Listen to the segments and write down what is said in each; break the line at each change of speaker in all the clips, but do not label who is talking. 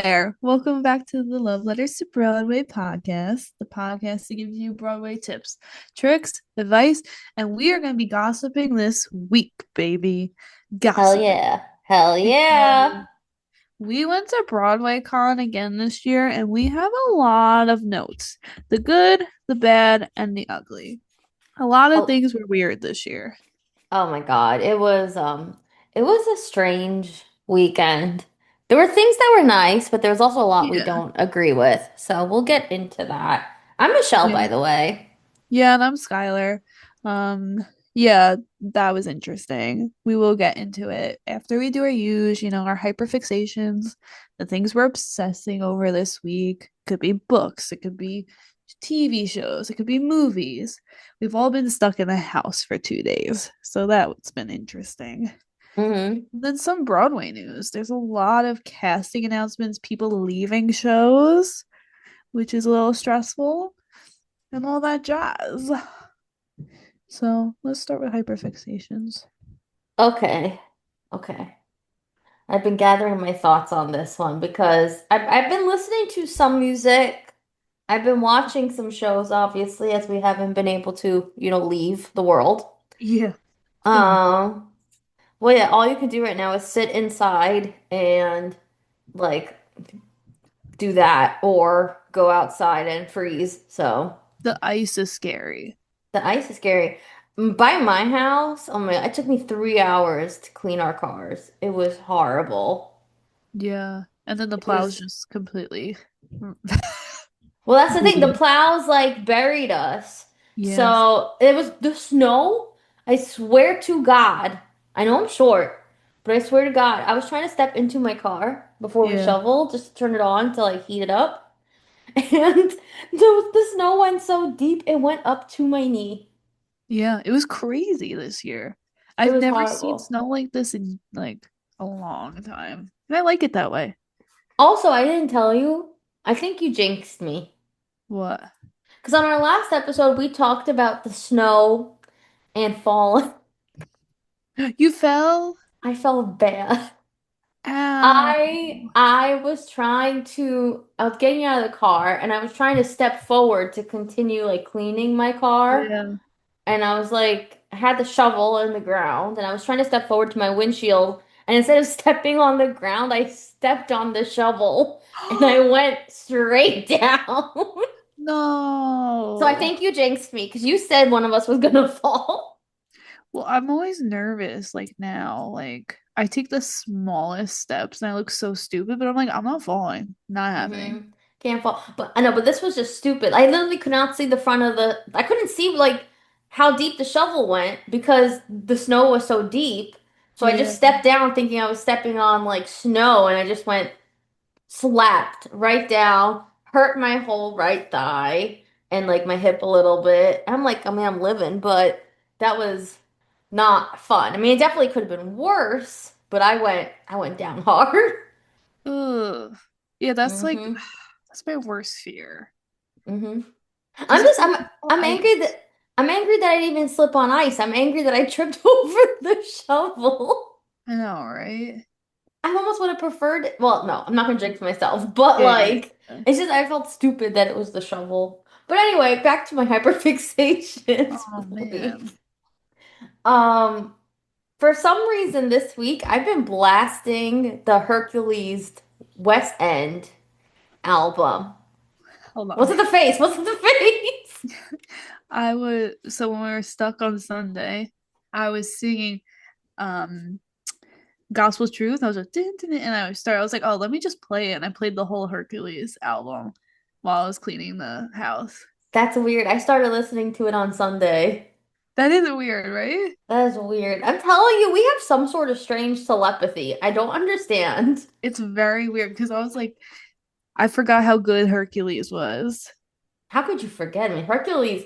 there. Welcome back to the Love Letters to Broadway podcast, the podcast that gives you Broadway tips, tricks, advice, and we are going to be gossiping this week, baby.
Hell
Gossiping.
yeah. Hell
Because
yeah.
we went to Broadway Con again this year and we have a lot of notes, the good, the bad, and the ugly. A lot of
Oh,
things were weird this year.
oh my God. It was a strange weekend. There were things that were nice, but there was also a lot we
Yeah.
don't agree with. So we'll get into that. I'm Michelle, by
Yeah.
the way.
Yeah, and I'm Skylar. Um, yeah, that was interesting. We will get into it after we do our our hyperfixations, the things we're obsessing over this week. Could be books, it could be TV shows, it could be movies. We've all been stuck in the house for 2 days, so that's been interesting.
Hmm.
Then some Broadway news. There's a lot of casting announcements, people leaving shows, which is a little stressful, and all that jazz. So let's start with hyperfixations.
Okay. Okay. I've been gathering my thoughts on this one because I've been listening to some music. I've been watching some shows, obviously, as we haven't been able to, leave the world.
Yeah. It's been
Um, Well, yeah, all you can do right now is sit inside and like do that or go outside and freeze. So
the ice is scary.
the ice is scary. By my house, oh my, it took me 3 hours to clean our cars. It was horrible.
Yeah. And then the
It
plows
was,
just completely
well, that's the thing. The
ruined.
plows like buried us.
Yes.
So it was the snow. I swear to God, I know I'm short, but I swear to God, I was trying to step into my car before we
Yeah.
shoveled, just to turn it on to like heat it up. And the snow went so deep, it went up to my knee.
Yeah. It was crazy this year.
It
I've
was
never seen
horrible.
snow like this in like a long time. And I like it that way.
Also, I didn't tell you, I think you jinxed me.
What?
Because on our last episode, we talked about the snow and falling.
You fell?
I felt bad.
Ow.
I was getting out of the car and I was trying to step forward to continue like cleaning my car.
Yeah.
And I was like, I had the shovel in the ground and I was trying to step forward to my windshield. And instead of stepping on the ground, I stepped on the shovel and I went straight down. So I
No.
think you jinxed me because you said one of us was gonna fall.
Well, I'm always nervous, like now. Like I take the smallest steps and I look so stupid, but I'm like, I'm not falling. Not happening.
Can't fall. But I know, but this was just stupid. I literally could not see the front of I couldn't see like how deep the shovel went because the snow was so deep. So I
Yeah.
just stepped down thinking I was stepping on like snow and I just went slapped right down, hurt my whole right thigh and like my hip a little bit. I'm like, I mean, I'm living, but that was not fun. I mean, it definitely could have been worse, but I went down hard.
Ugh. Yeah, that's like
Hmm.
that's my worst fear.
Hmm.
Because
I'm
it's
just
like all
I'm angry
ice.
that I didn't even slip on ice. I'm angry that I tripped over the shovel.
I know, right?
I almost would have preferred, well, no, I'm not gonna jinx myself, but
Yeah,
like
yeah.
it's just I felt stupid that it was the shovel. But anyway, back to my hyperfixations,
Oh
please.
man.
Um, for some reason this week I've been blasting the Hercules West End album.
Hold
What's
on.
it the face? What's it the face?
I was so when we were stuck on Sunday, I was singing um Gospel Truth. I was like, dun, dun, dun, and I was like, oh, let me just play it. And I played the whole Hercules album while I was cleaning the house.
That's weird. I started listening to it on Sunday.
That is weird, right?
That is weird. I'm telling you, we have some sort of strange telepathy. I don't understand.
It's very weird because I was like, I forgot how good Hercules was.
How could you forget me? Hercules,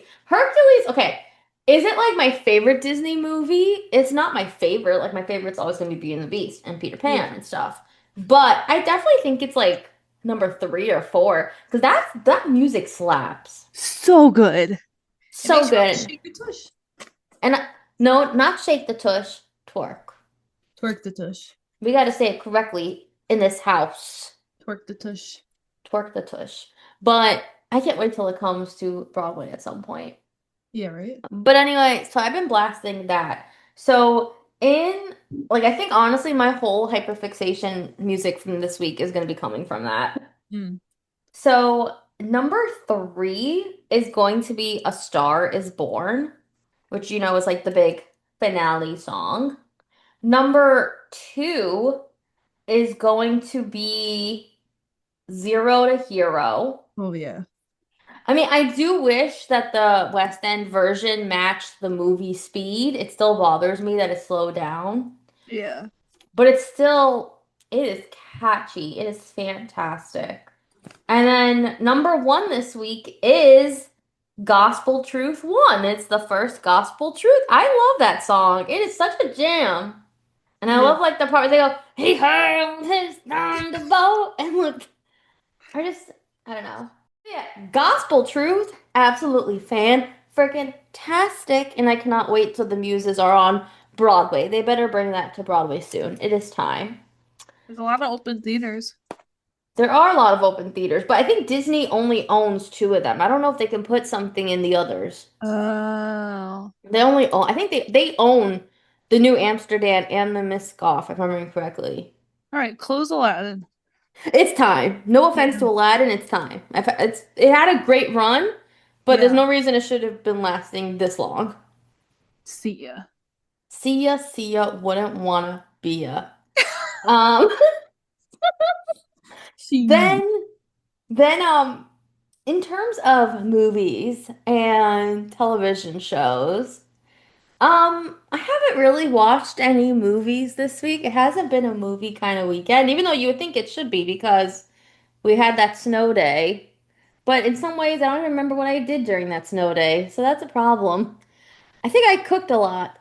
okay. Is it like my favorite Disney movie? It's not my favorite. Like my favorite's always gonna be Beauty and the Beast and Peter Pan
Yeah.
and stuff. But I definitely think it's like number 3 or 4 because that music slaps
So good. It
so
makes you want to
good.
shake your tush.
And no, not shake the tush, twerk.
Twerk the tush.
We got to say it correctly in this house.
Twerk the tush.
Twerk the tush. But I can't wait till it comes to Broadway at some point.
Yeah, right?
But anyway, so I've been blasting that. So in like I think honestly my whole hyperfixation music from this week is gonna be coming from that.
Mm.
So number three is going to be A Star Is Born, which you know is like the big finale song. Number two is going to be Zero to Hero.
Oh yeah.
I mean, I do wish that the West End version matched the movie speed. It still bothers me that it's slowed down,
Yeah.
but it is catchy. It is fantastic. And then number one this week is Gospel Truth 1. It's the first Gospel Truth. I love that song. It is such a jam. And I
Yeah.
love like the part where they go, he hurled his thunderbolt and look, I just, I don't know. Yeah, Gospel Truth, absolutely fan freaking tastic, and I cannot wait till the muses are on Broadway. They better bring that to Broadway soon. It is time.
There's a lot of open theaters.
There are a lot of open theaters, but I think Disney only owns two of them. I don't know if they can put something in the others.
Oh.
They only own, I think they own the New Amsterdam and the Miss Goff, if I'm remembering correctly.
All right, close Aladdin.
It's time. No offense to
Yeah.
Aladdin, it's time. It had a great run, but there's
Yeah.
no reason it should have been lasting this long.
See ya.
See ya, wouldn't wanna be ya. Um,
See.
then then in terms of movies and television shows, I haven't really watched any movies this week. It hasn't been a movie kind of weekend, even though you would think it should be because we had that snow day. But in some ways, I don't even remember what I did during that snow day, so that's a problem. I think I cooked a lot.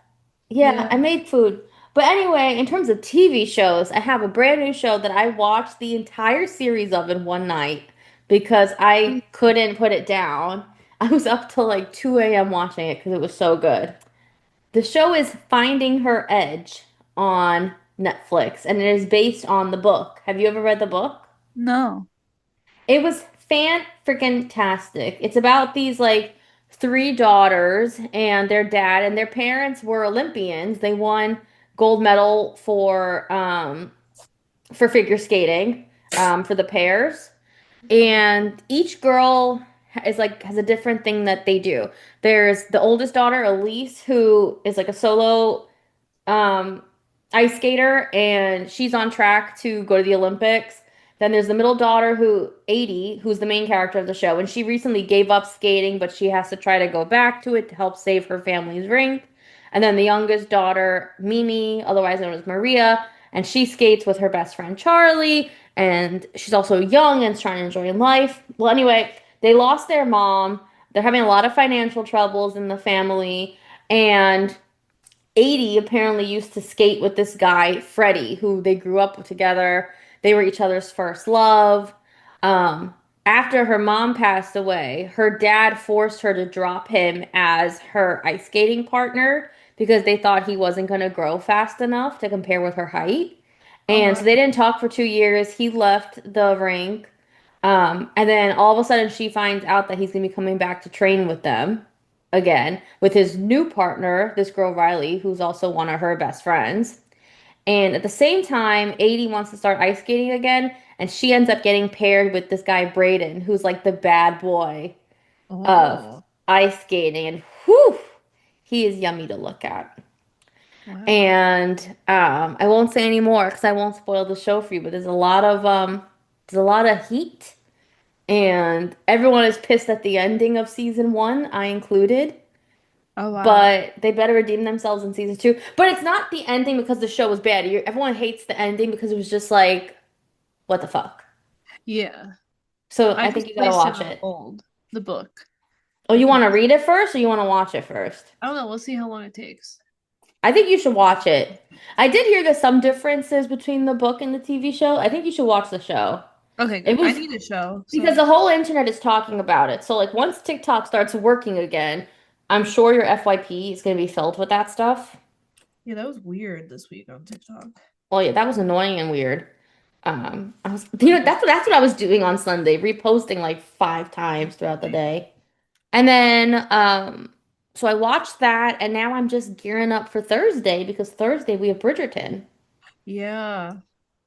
Yeah,
Yeah.
I made food. But anyway, in terms of TV shows, I have a brand new show that I watched the entire series of in one night because I couldn't put it down. I was up till like 2 a.m. watching it because it was so good. The show is Finding Her Edge on Netflix, and it is based on the book. Have you ever read the book?
No.
It was fan freaking tastic. It's about these like three daughters and their dad, and their parents were Olympians. They won gold medal for figure skating for the pairs. And each girl is like has a different thing that they do. There's the oldest daughter, Elise, who is like a solo um, ice skater, and she's on track to go to the Olympics. Then there's the middle daughter, who 80, who's the main character of the show, and she recently gave up skating, but she has to try to go back to it to help save her family's ring. And then the youngest daughter, Mimi, otherwise known as Maria, and she skates with her best friend Charlie, and she's also young and trying to enjoy life. Well, anyway, they lost their mom. They're having a lot of financial troubles in the family, and 80 apparently used to skate with this guy, Freddie, who they grew up together. They were each other's first love. Um, After her mom passed away, her dad forced her to drop him as her ice skating partner because they thought he wasn't going to grow fast enough to compare with her height.
Oh
And so
wow.
they didn't talk for 2 years. He left the rink. And then all of a sudden, she finds out that he's going to be coming back to train with them again with his new partner, this girl Riley, who's also one of her best friends. And at the same time, 80 wants to start ice skating again, and she ends up getting paired with this guy Braden, who's like the bad boy of
Oh.
ice skating, and whew, he is yummy to look at.
Wow.
And I won't say any more because I won't spoil the show for you, but there's a lot of heat, and everyone is pissed at the ending of season one, I included.
Oh wow.
But they better redeem themselves in season two. But it's not the ending because the show was bad. Everyone hates the ending because it was just like, what the fuck?
Yeah.
So
I
I think
just
you gotta
placed it
watch
on
it.
hold, the book,
Oh, you want to
because
read it first or you want to watch it first?
I don't know, we'll see how long it takes.
I think you should watch it. I did hear there's some differences between the book and the TV show. I think you should watch the show.
Okay,
It
good. I
was
need a show,
because
so
the whole internet is talking about it. So like once TikTok starts working again, I'm sure your FYP is gonna be filled with that stuff.
yeah, that was weird this week on TikTok.
Well, yeah, that was annoying and weird. I was, that's what I was doing on Sunday, reposting like 5 times throughout the day. And then, so I watched that, and now I'm just gearing up for Thursday because Thursday we have Bridgerton.
Yeah,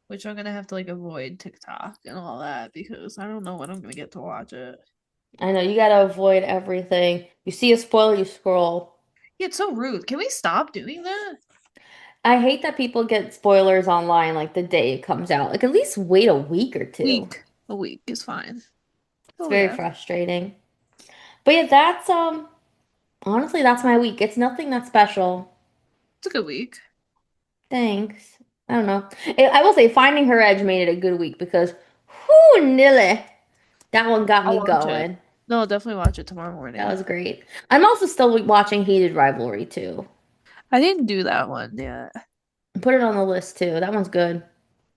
which I'm gonna have to like avoid TikTok and all that because I don't know when I'm gonna get to watch it.
I know you gotta avoid everything. You see a spoiler, you scroll.
Yeah, it's so rude. Can we stop doing that?
I hate that people get spoilers online like the day it comes out. Like at least wait a week or two.
A week is fine.
It's
Oh
very
yeah,
frustrating. But yeah, that's honestly that's my week. It's nothing that special.
it's a good week.
Thanks. I don't know. I will say Finding Her Edge made it a good week because whoo nilly. That one got
I'll
me
watch it.
going.
No, I'll definitely watch it tomorrow
That
morning.
was great. I'm also still watching Heated Rivalry too.
I didn't do that one yet.
Put it on the list too. That one's good.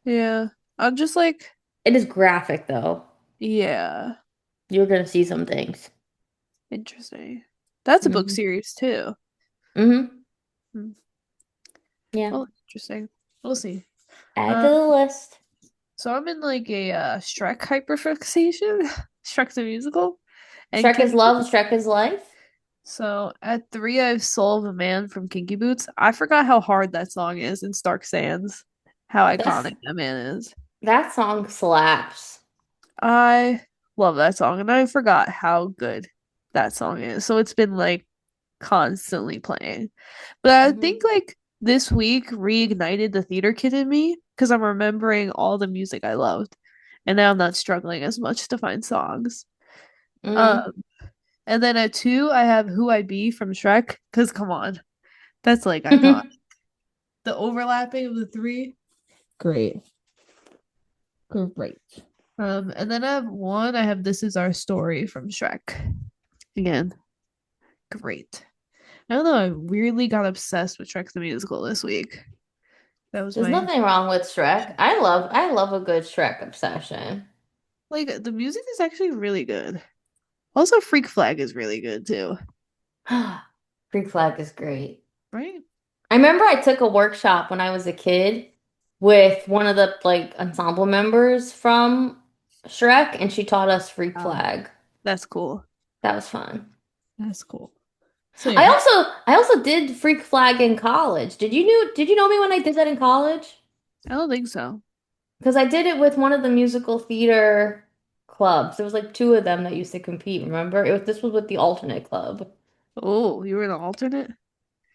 Yeah, I'm just like,
It is graphic though.
yeah,
You're gonna see some things.
interesting. That's a book
Hmm.
series too.
Hmm.
Hmm.
Yeah.
Oh, interesting. We'll see.
Add to
Um,
the list.
so I'm in like a Shrek hyperfixation, Shrek the musical, and
Shrek is
Kinky
love,
Boots.
Shrek is life.
So at three, I have Soul of a Man from Kinky Boots. I forgot how hard that song is in Stark Sands. How
That's
iconic that man is.
that song slaps.
I love that song, and I forgot how good that song is. So it's been like constantly playing. But I think
Hmm.
like this week reignited the theater kid in me because I'm remembering all the music I loved. And now I'm not struggling as much to find songs.
Hmm.
Um, and then at two, I have Who I Be from Shrek. Because come on, that's like iconic. The overlapping of the three, great, great. And then I have one. I have This Is Our Story from Shrek. Again, great. I don't know. I weirdly got obsessed with Shrek the Musical this week. That was
There's
my
nothing wrong with Shrek. I love a good Shrek obsession.
like the music is actually really good. Also, Freak Flag is really good too,
Freak Flag is great.
right?
I remember I took a workshop when I was a kid with one of the like ensemble members from Shrek, and she taught us Freak
Wow.
Flag.
That's cool.
That was fun.
That's cool. So
I
yeah,
also I also did Freak Flag in college. Did you know me when I did that in college?
I don't think so.
Because I did it with one of the musical theater clubs. There was like two of them that used to compete, remember? This was with the alternate club.
Oh, you were an alternate?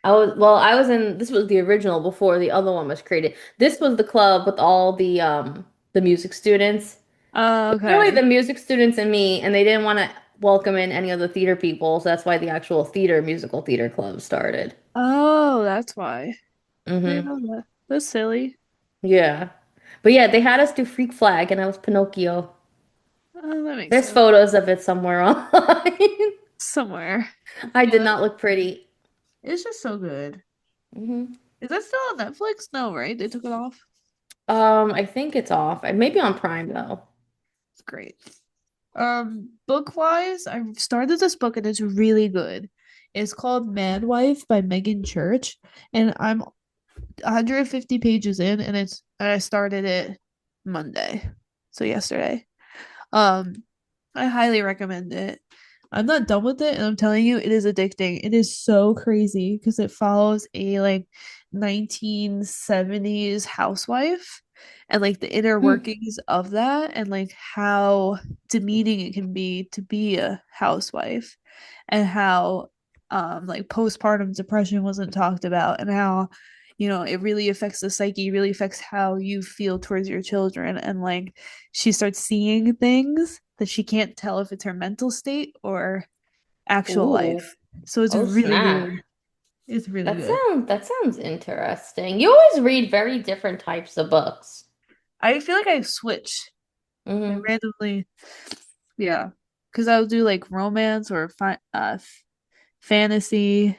I was in this was the original before the other one was created. This was the club with all the music students. Really
Okay.
the music students and me, and they didn't want to welcome in any of the theater people, so that's why the actual musical theater club started.
Oh, that's why. I didn't
Hmm.
know that. That's silly.
Yeah. But yeah, they had us do Freak Flag and I was Pinocchio.
Oh, that makes
There's
sense.
photos of it somewhere online.
Somewhere.
I did
Yeah,
not look pretty.
it's just so good.
Hmm.
Is that still on Netflix? No, right? They took it off.
I think it's off. Maybe on Prime though.
It's great. Book wise, I started this book and it's really good. It's called Mad Wife by Megan Church, and I'm 150 pages in, and I started it Monday, so yesterday. Um, I highly recommend it. I'm not done with it, and I'm telling you, it is addicting. It is so crazy because it follows a like 1970s housewife and like the inner
Hmm.
workings of that and like how demeaning it can be a housewife and how like postpartum depression wasn't talked about and how it really affects the psyche, really affects how you feel towards your children. And like she starts seeing things that she can't tell if it's her mental state or actual
Ooh.
life. So it's
Oh
really
snap.
good. It's really good.
That sounds interesting. You always read very different types of books.
I feel like I switch. I
Hmm.
randomly, yeah, because I'll do like romance or fantasy,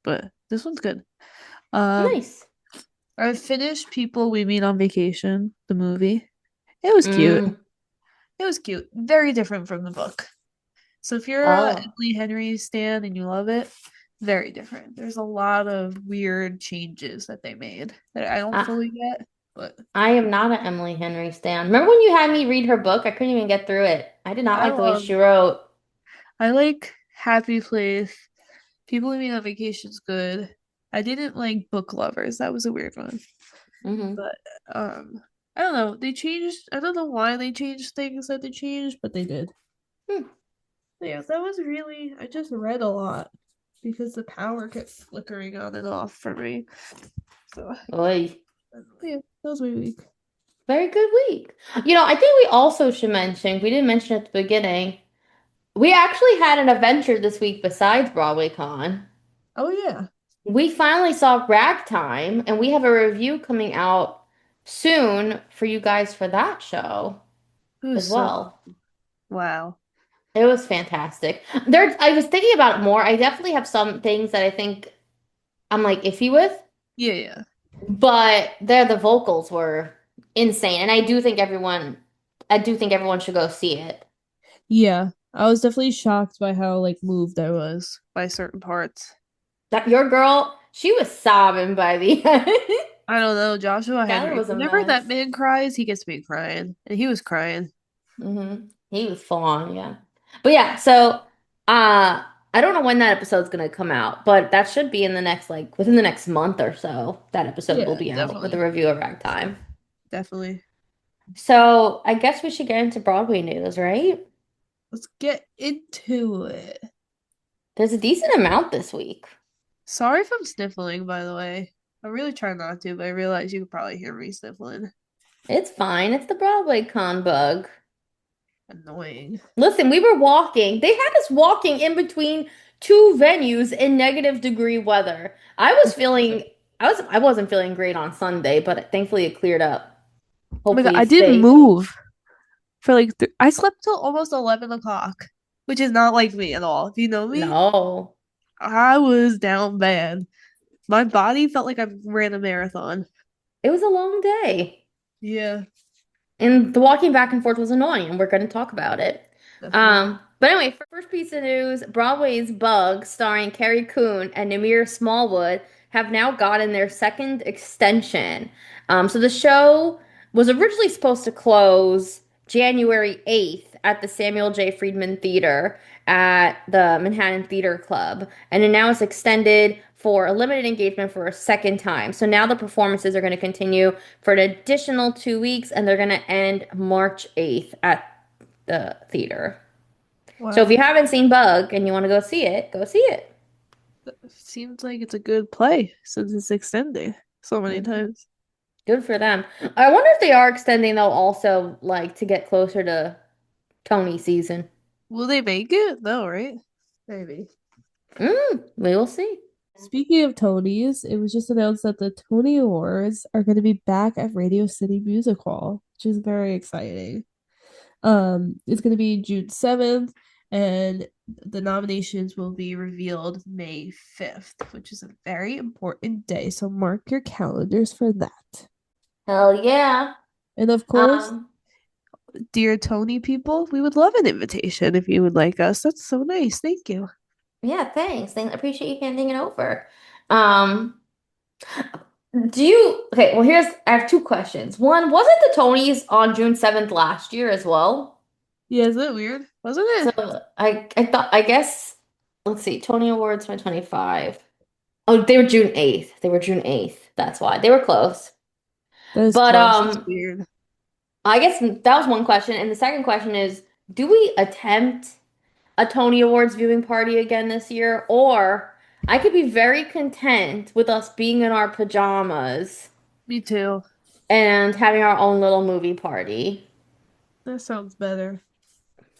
but this one's good. Um,
Nice.
I finished People We Meet on Vacation, the movie. It was cute.
Mm.
It was cute. Very different from the book. So if you're a
Oh.
Emily Henry stan and you love it, very different. There's a lot of weird changes that they made that I don't
I
fully get. But
I am not an Emily Henry stan. Remember when you had me read her book? I couldn't even get through it. I did not
I
like the way
love,
she wrote.
I like Happy Place. People Leave Me on Vacation's good. I didn't like Book Lovers. That was a weird one.
Hmm.
But I don't know. They changed. I don't know why they changed things that they changed, but they did.
Hmm.
But yeah, that was really. I just read a lot because the power kept flickering on and off for me. So
Oy.
yeah, that was my week.
Very good week. I think we also should mention, we didn't mention at the beginning, we actually had an adventure this week besides Broadway Con.
Oh yeah,
We finally saw Ragtime, and we have a review coming out soon for you guys for that show
it was
as
so
well.
wow.
It was fantastic. I was thinking about it more. I definitely have some things that I think I'm like iffy with,
Yeah, yeah,
but the vocals were insane, and I do think everyone should go see it.
yeah. I was definitely shocked by how like moved I was by certain parts.
That your girl, she was sobbing by the end.
I don't know, Joshua
Skylar
Henry.
was a
Whenever that
mess.
man cries, he gets me crying, and he was crying.
He was full on, yeah. But yeah, so I don't know when that episode's gonna come out, but that should be in the next like within the next month or so. That episode will
Yeah,
be out with a
definitely,
review of Ragtime.
definitely.
So I guess we should get into Broadway news, right?
Let's get into it.
There's a decent amount this week.
Sorry if I'm sniffling, by the way. I'm really trying not to, but I realize you could probably hear me sniffling.
It's fine. It's the Broadway con bug.
Annoying.
Listen, we were walking. They had us walking in between two venues in negative degree weather. I wasn't feeling great on Sunday, but thankfully it cleared up.
Oh my god,
Hopefully
I
it
didn't
stays.
move for like I slept till almost 11 o'clock, which is not like me at all. If you know me,
No.
I was down bad. My body felt like I ran a marathon.
It was a long day.
Yeah,
And the walking back and forth was annoying, and we're going to talk about it.
definitely.
But anyway, for first piece of news, Broadway's Bug, starring Carrie Coon and Namir Smallwood, have now gotten their second extension. So the show was originally supposed to close January 8th at the Samuel J. Friedman Theater at the Manhattan Theater Club, and then now it's extended for a limited engagement for a second time. So now the performances are going to continue for an additional 2 weeks, and they're going to end March 8th at the theater. So if you
Wow.
haven't seen Bug and you want to go see it, go see it.
Seems like it's a good play since it's extending so many
Mhm.
times.
Good for them. I wonder if they are extending though also like to get closer to Tony season.
Will they make it? No, right? Maybe.
We will see.
Speaking of Tonys, it was just announced that the Tony Awards are going to be back at Radio City Music Hall, which is very exciting. It's going to be June 7th, and the nominations will be revealed May 5th, which is a very important day. So mark your calendars for that.
Hell yeah.
And of course,
Um,
dear Tony people, we would love an invitation if you would like us. That's so nice. Thank you.
yeah, thanks. I appreciate you handing it over. Um, okay, well I have two questions. One, wasn't the Tonys on June 7th last year as well?
Yeah, isn't it weird? Wasn't
So
it?
I guess let's see, Tony Awards 2025. Oh, they were June 8th. They were June 8th. That's why. They were close.
That is
But
close. It's weird.
I guess that was one question. And the second question is, do we attempt a Tony Awards viewing party again this year? Or I could be very content with us being in our pajamas
Me too.
and having our own little movie party.
That sounds better.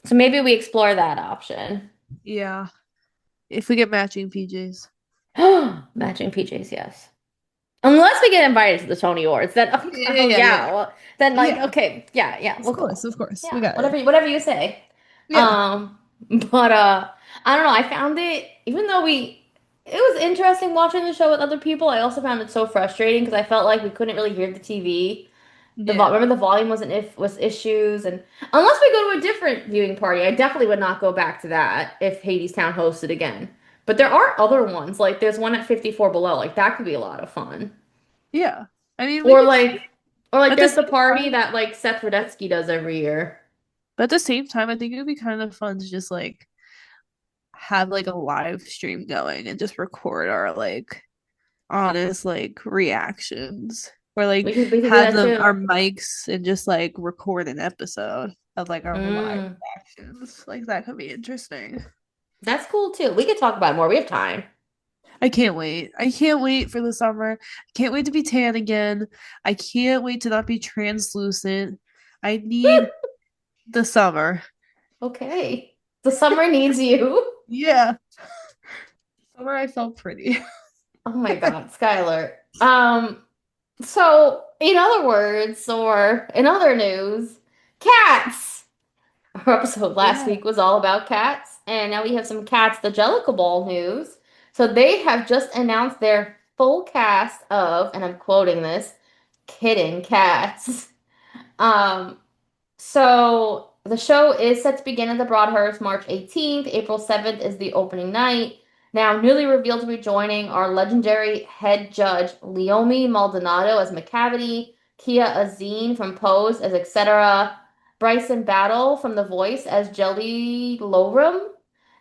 So maybe we explore that option.
Yeah. If we get matching PJs.
Matching PJs, yes. Unless we get invited to the Tony Awards, then
Yeah,
oh
yeah, yeah.
yeah, well, then like
Yeah.
okay, yeah, we'll go.
Of course. We
Yeah,
got it.
whatever you say.
Yeah.
Um, but I don't know. I found it even though it was interesting watching the show with other people. I also found it so frustrating because I felt like we couldn't really hear the TV.
Yeah.
Remember the volume was issues, and unless we go to a different viewing party, I definitely would not go back to that if Hadestown hosted again. But there are other ones, like there's one at 54 Below, like that could be a lot of fun.
Yeah. I mean, we
Or
could
like
see.
Or like
At the
there's the
same
party
time,
that like Seth Rudetsky does every year.
I think it would be kind of fun to just like have like a live stream going and just record our like honest like reactions or like
We could do
have
that
them
too.
our mics and just like record an episode of like our live
Mm,
reactions. Like that could be interesting.
that's cool too. We could talk about it more. We have time.
I can't wait. I can't wait for the summer. I can't wait to be tan again. I can't wait to not be translucent. I need the summer.
Okay. The summer needs you.
Yeah. Summer I felt pretty.
Oh my God, Skylar. So in other words, or in other news, cats. Our episode last
Yeah.
week was all about cats, and now we have some Cats the Jellicle Ball news. So they have just announced their full cast of, and I'm quoting this, kitten cats. Um, so the show is set to begin at the Broadhurst March 18th. April 7th is the opening night. Now, newly revealed to be joining are legendary head judge Leomi Maldonado as McCavity, Kia Azine from Pose as etc., Bryson Battle from The Voice as Jelly Lowrum,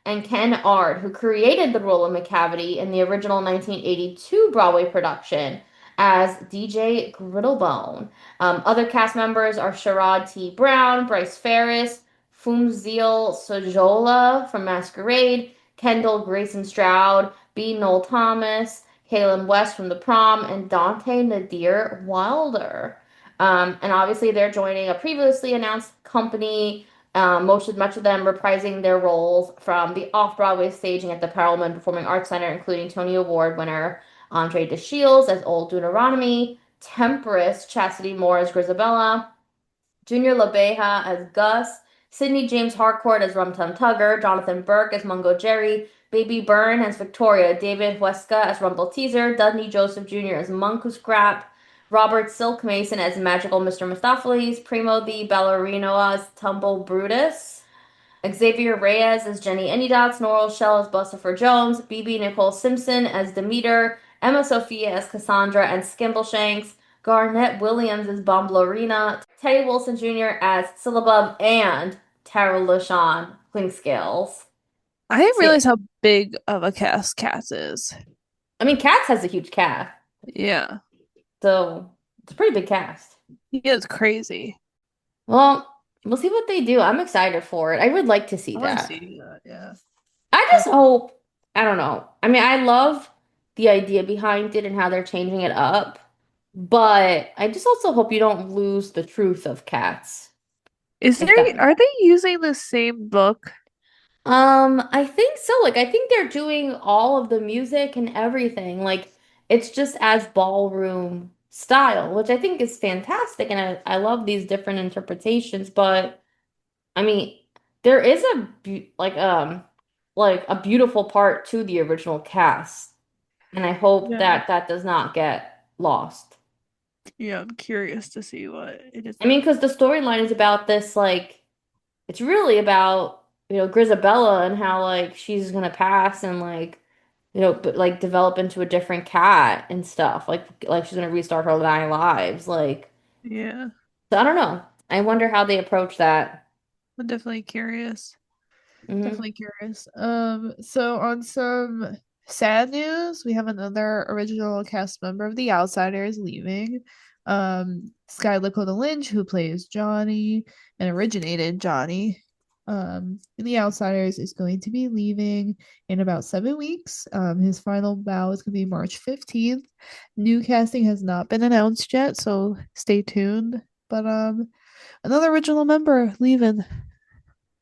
and Ken Ard, who created the role of McCavity in the original 1982 Broadway production as DJ Griddlebone. Other cast members are Sherrod T. Brown, Bryce Ferris, Fumziel Sojola from Masquerade, Kendall Grayson Stroud, B. Noel Thomas, Kaylin West from The Prom, and Dante Nadir Wilder. And obviously, they're joining a previously announced company. Much of them reprising their roles from the off-Broadway staging at the Perelman Performing Arts Center, including Tony Award winner Andre DeShields as Old Deuteronomy, Temperance Chastity Moore as Grisabella, Junior LaBeja as Gus, Sidney James Harcourt as Rum Tum Tugger, Jonathan Burke as Mungo Jerry, Baby Byrne as Victoria, David Huesca as Rumble Teaser, Dudney Joseph Jr. as Monku Scrap, Robert Silk Mason as Magical Mr. Mistopheles, Primo the Ballerino as Tumble Brutus, Xavier Reyes as Jenny Anydots, Norral Shell as Bustopher Jones, BB Nicole Simpson as Demeter, Emma Sophia as Cassandra and Skimbleshanks, Garnett Williams as Bomblerina, Teddy Wilson Jr. as Syllabub, and Tara LaShawn Clinkscales.
I didn't
So, yeah,
realize how big of a cast Cats is.
I mean, Cats has a huge cast,
Yeah.
so it's a pretty big cast.
Yeah, it's crazy.
Well, we'll see what they do. I'm excited for it. I would like to see
I want to
that.
see that. Yeah.
I just hope, I don't know. I mean, I love the idea behind it and how they're changing it up, but I just also hope you don't lose the truth of cats,
Is
if
there
that makes
are they using the same book?
I think so. Like, I think they're doing all of the music and everything. Like, it's just as ballroom style, which I think is fantastic. And I love these different interpretations. But I mean, there is like a beautiful part to the original cast. And I hope
Yeah.
that that does not get lost.
Yeah, I'm curious to see what it is.
I mean, because the storyline is about this, like, it's really about, Grisabella and how, like, she's gonna pass and, like, but, like, develop into a different cat and stuff. Like she's gonna restart her nine lives. Like,
Yeah,
so I don't know. I wonder how they approach that.
I'm definitely curious.
Hmm.
Definitely curious. So on some sad news, we have another original cast member of The Outsiders leaving. Sky Lakota Lynch, who plays Johnny and originated Johnny, in The Outsiders, is going to be leaving in about 7 weeks. His final bow is going to be March 15th. New casting has not been announced yet, so stay tuned. But another original member leaving.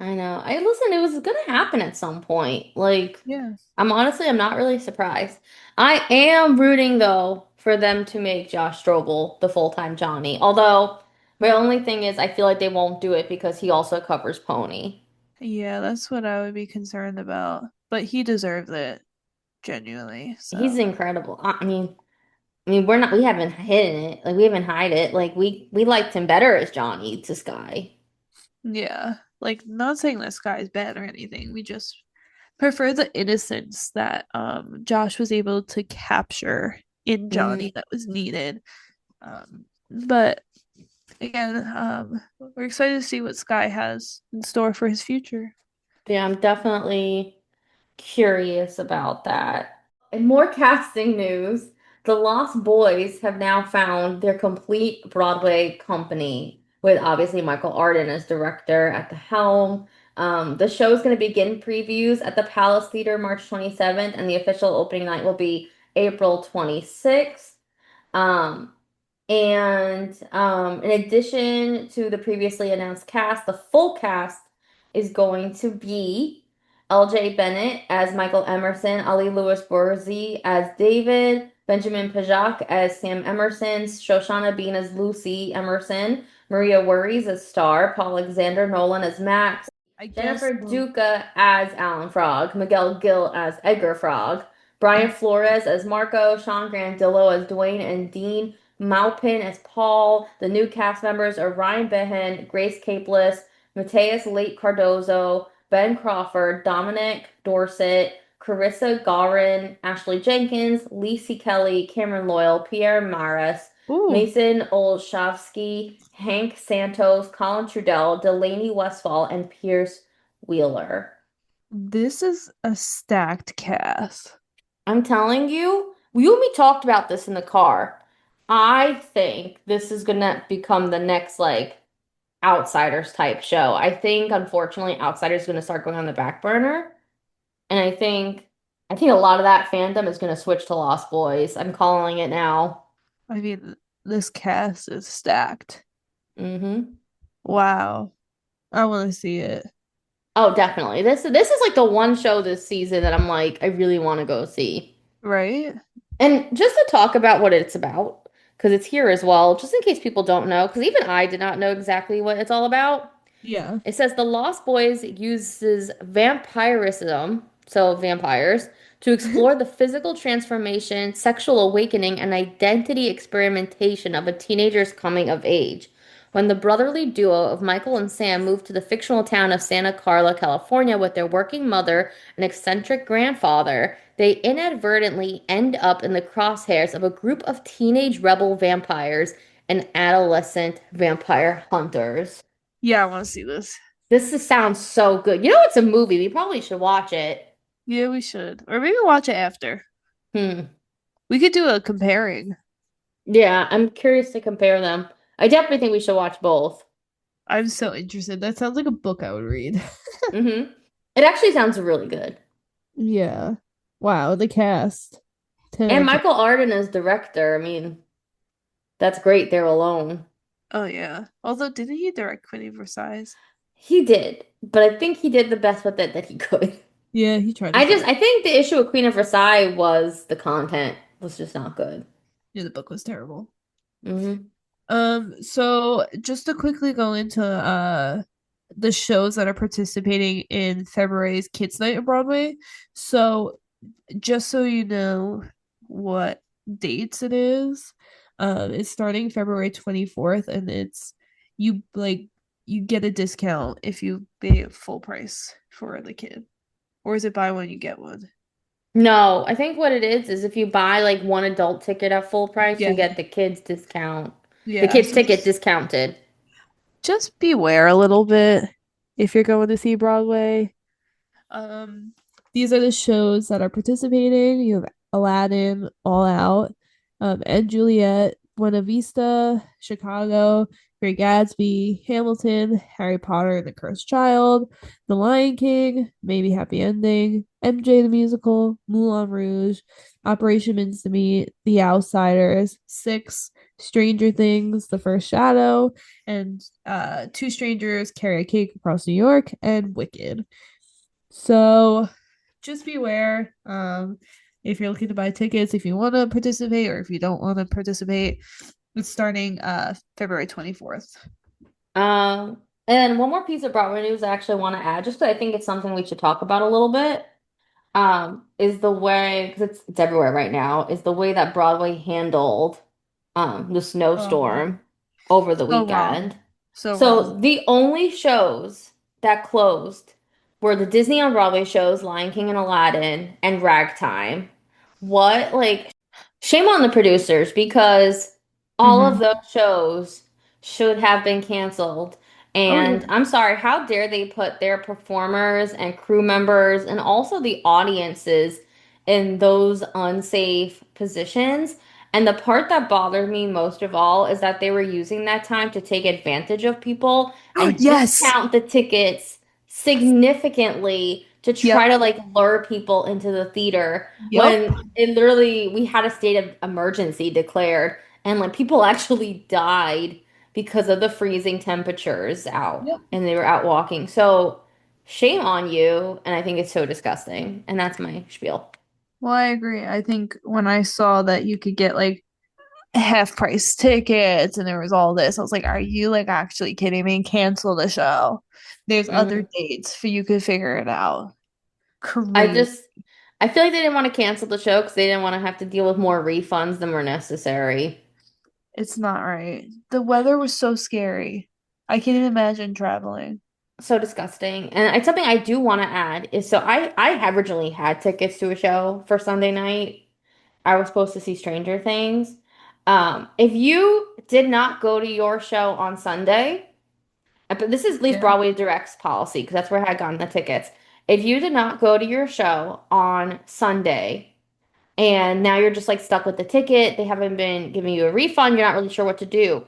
I know. I listen, it was gonna happen at some point. Like,
Yeah.
I'm not really surprised. I am rooting though for them to make Josh Strobel the full-time Johnny. Although my only thing is I feel like they won't do it because he also covers Pony.
Yeah, that's what I would be concerned about. But he deserves it, genuinely.
He's
So,
incredible. I mean, we haven't hidden it. Like we haven't hide it. Like we liked him better as Johnny to Sky.
yeah. Like, not saying this guy's bad or anything. We just prefer the innocence that Josh was able to capture in
Mm,
Johnny that was needed. But again, we're excited to see what Sky has in store for his future.
Yeah, I'm definitely curious about that. In more casting news, the Lost Boys have now found their complete Broadway company, with obviously Michael Arden as director at the helm. The show is going to begin previews at the Palace Theater March 27th, and the official opening night will be April 26th. Um, in addition to the previously announced cast, the full cast is going to be LJ Bennett as Michael Emerson, Ali Lewis Borzy as David, Benjamin Pajak as Sam Emerson, Shoshana Bean as Lucy Emerson, Maria Worries as Star, Paul Alexander Nolan as Max,
I guess
Jennifer
the
Duca as Alan Frog, Miguel Gill as Edgar Frog, Brian Flores as Marco, Sean Grandillo as Dwayne and Dean, Maupin as Paul. The new cast members are Ryan Behan, Grace Capeless, Mateus Late Cardozo, Ben Crawford, Dominic Dorset, Carissa Garin, Ashley Jenkins, Lacey Kelly, Cameron Loyal, Pierre Maris,
ooh,
Mason Olshavsky, Hank Santos, Colin Trudell, Delaney Westfall, and Pierce Wheeler.
this is a stacked cast.
I'm telling you and me talked about this in the car. I think this is gonna become the next like Outsiders type show. I think unfortunately Outsiders is gonna start going on the back burner, and I think a lot of that fandom is gonna switch to Lost Boys. I'm calling it now.
I mean, this cast is stacked.
Hmm.
Wow. I want to see it.
Oh, definitely. This is like the one show this season that I'm like I really want to go see.
Right?
And just to talk about what it's about, because it's here as well, just in case people don't know, because even I did not know exactly what it's all about.
Yeah.
It says the Lost Boys uses vampirism, so vampires, to explore the physical transformation, sexual awakening, and identity experimentation of a teenager's coming of age. When the brotherly duo of Michael and Sam move to the fictional town of Santa Carla, California with their working mother and eccentric grandfather, they inadvertently end up in the crosshairs of a group of teenage rebel vampires and adolescent vampire hunters.
Yeah, I want to see this.
Sounds so good. It's a movie. We probably should watch it.
Yeah, we should. Or maybe watch it after.
Hmm.
We could do a comparing.
Yeah, I'm curious to compare them. I definitely think we should watch both.
I'm so interested. That sounds like a book I would read.
Hmm. It actually sounds really good.
Yeah. Wow, the cast. 10 out
And
of 10.
Michael Arden as director. I mean, that's great there alone.
Oh yeah. Although didn't he direct Queen of Versailles?
He did, but I think he did the best with it that he could.
Yeah, he tried his best.
I think the issue with Queen of Versailles was the content was just not good.
Yeah, the book was terrible.
Hmm.
So just to quickly go into the shows that are participating in February's Kids Night at Broadway. So just so you know what dates it is, it's starting February 24th, and it's you like you get a discount if you pay full price for the kid. Or is it buy one, you get one?
No, I think what it is if you buy like one adult ticket at full price, you
Yeah.
get the kids discount. The
Yeah.
kids
So
ticket discounted.
just beware a little bit if you're going to see Broadway. Um, these are the shows that are participating. You have Aladdin, All Out, and Juliet, Buena Vista, Chicago, Great Gatsby, Hamilton, Harry Potter and the Cursed Child, The Lion King, Maybe Happy Ending, MJ the Musical, Moulin Rouge, Operation Mincemeat, The Outsiders, Six, Stranger Things, The First Shadow, and Two Strangers Carry a Cake Across New York, and Wicked. So just beware. If you're looking to buy tickets, if you want to participate or if you don't want to participate, it's starting February 24th.
And one more piece of Broadway news I actually want to add, just 'cause I think it's something we should talk about a little bit. Is the way, because it's everywhere right now, is the way that Broadway handled the
Oh,
snowstorm over the
so wrong.
weekend.
So
So
wrong.
the only shows that closed were the Disney on Broadway shows, Lion King and Aladdin, and Ragtime. What, like, shame on the producers because all of
Hmm.
those shows should have been canceled.
Oh
And
yeah.
I'm sorry, how dare they put their performers and crew members and also the audiences in those unsafe positions? And the part that bothered me most of all is that they were using that time to take advantage of people and
Yes.
discount the tickets significantly to try
Yep.
to like lure people into the theater
Yep.
when it literally we had a state of emergency declared and like people actually died because of the freezing temperatures out
Yep.
and they were out walking. So shame on you. And I think it's so disgusting. And that's my spiel.
Well, I agree. I think when I saw that you could get like half price tickets and there was all this, I was like, are you like actually kidding me? Cancel the show. There's other
Hmm.
dates for you could figure it out.
I
Crazy.
just, I feel like they didn't want to cancel the show because they didn't want to have to deal with more refunds than were necessary.
It's not right. The weather was so scary. I can't even imagine traveling.
So disgusting. And it's something I do want to add is so I had originally had tickets to a show for Sunday night. I was supposed to see Stranger Things. If you did not go to your show on Sunday, but this is at least
Yeah.
Broadway Direct's policy because that's where I had gotten the tickets. If you did not go to your show on Sunday, and now you're just like stuck with the ticket. They haven't been giving you a refund. You're not really sure what to do.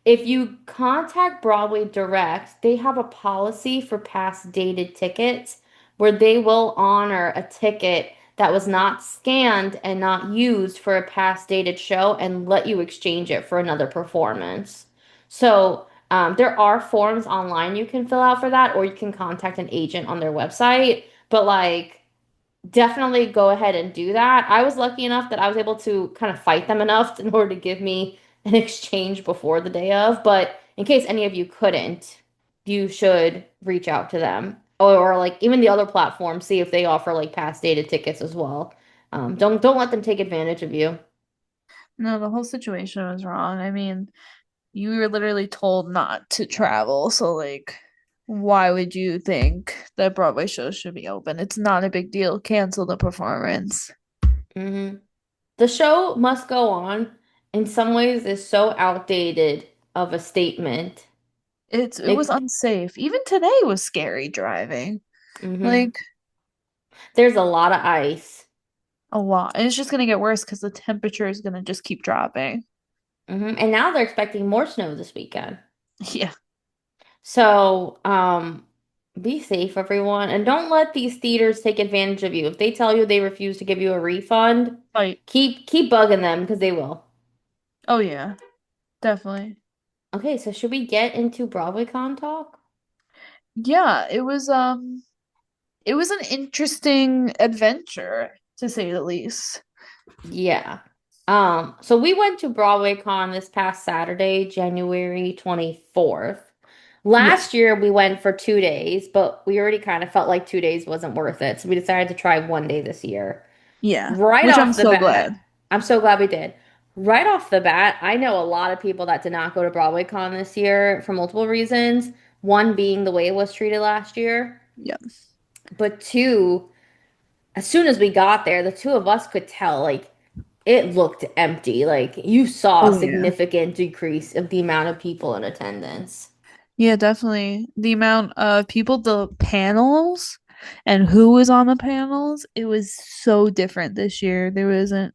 If you contact Broadway Direct, they have a policy for past dated tickets where they will honor a ticket that was not scanned and not used for a past dated show and let you exchange it for another performance. So, there are forms online you can fill out for that, or you can contact an agent on their website. But like, definitely go ahead and do that. I was lucky enough that I was able to kind of fight them enough in order to give me an exchange before the day of. But in case any of you couldn't, you should reach out to them or like even the other platforms, see if they offer like past dated tickets as well. Don't let them take advantage of you.
No, the whole situation was wrong. I mean, you were literally told not to travel, so like why would you think that Broadway shows should be open? It's not a big deal. Cancel the performance.
Hmm. The show must go on in some ways is so outdated of a statement.
It was
It,
unsafe. Even today was scary driving.
mhm.
Like
There's a lot of ice.
a lot. And it's just gonna get worse because the temperature is gonna just keep dropping.
And now they're expecting more snow this weekend.
Yeah.
So, be safe, everyone, and don't let these theaters take advantage of you. If they tell you they refuse to give you a refund,
Like,
keep bugging them because they will.
oh yeah, definitely.
Okay, so should we get into Broadway Con talk?
Yeah, it was an interesting adventure to say the least.
Yeah. So we went to Broadway Con this past Saturday, January 24th.
Yeah.
Last year we went for 2 days, but we already kind of felt like 2 days wasn't worth it. So we decided to try one day this year.
Yeah.
Right
Which I'm
off the
so glad.
bat, I'm so glad we did. Right off the bat, I know a lot of people that did not go to Broadway Con this year for multiple reasons. One being the way it was treated last year,
Yeah.
but two, as soon as we got there, the two of us could tell like it looked empty. Like you saw a
Oh yeah.
significant decrease of the amount of people in attendance.
Yeah, definitely. The amount of people, the panels, and who was on the panels, it was so different this year. There wasn't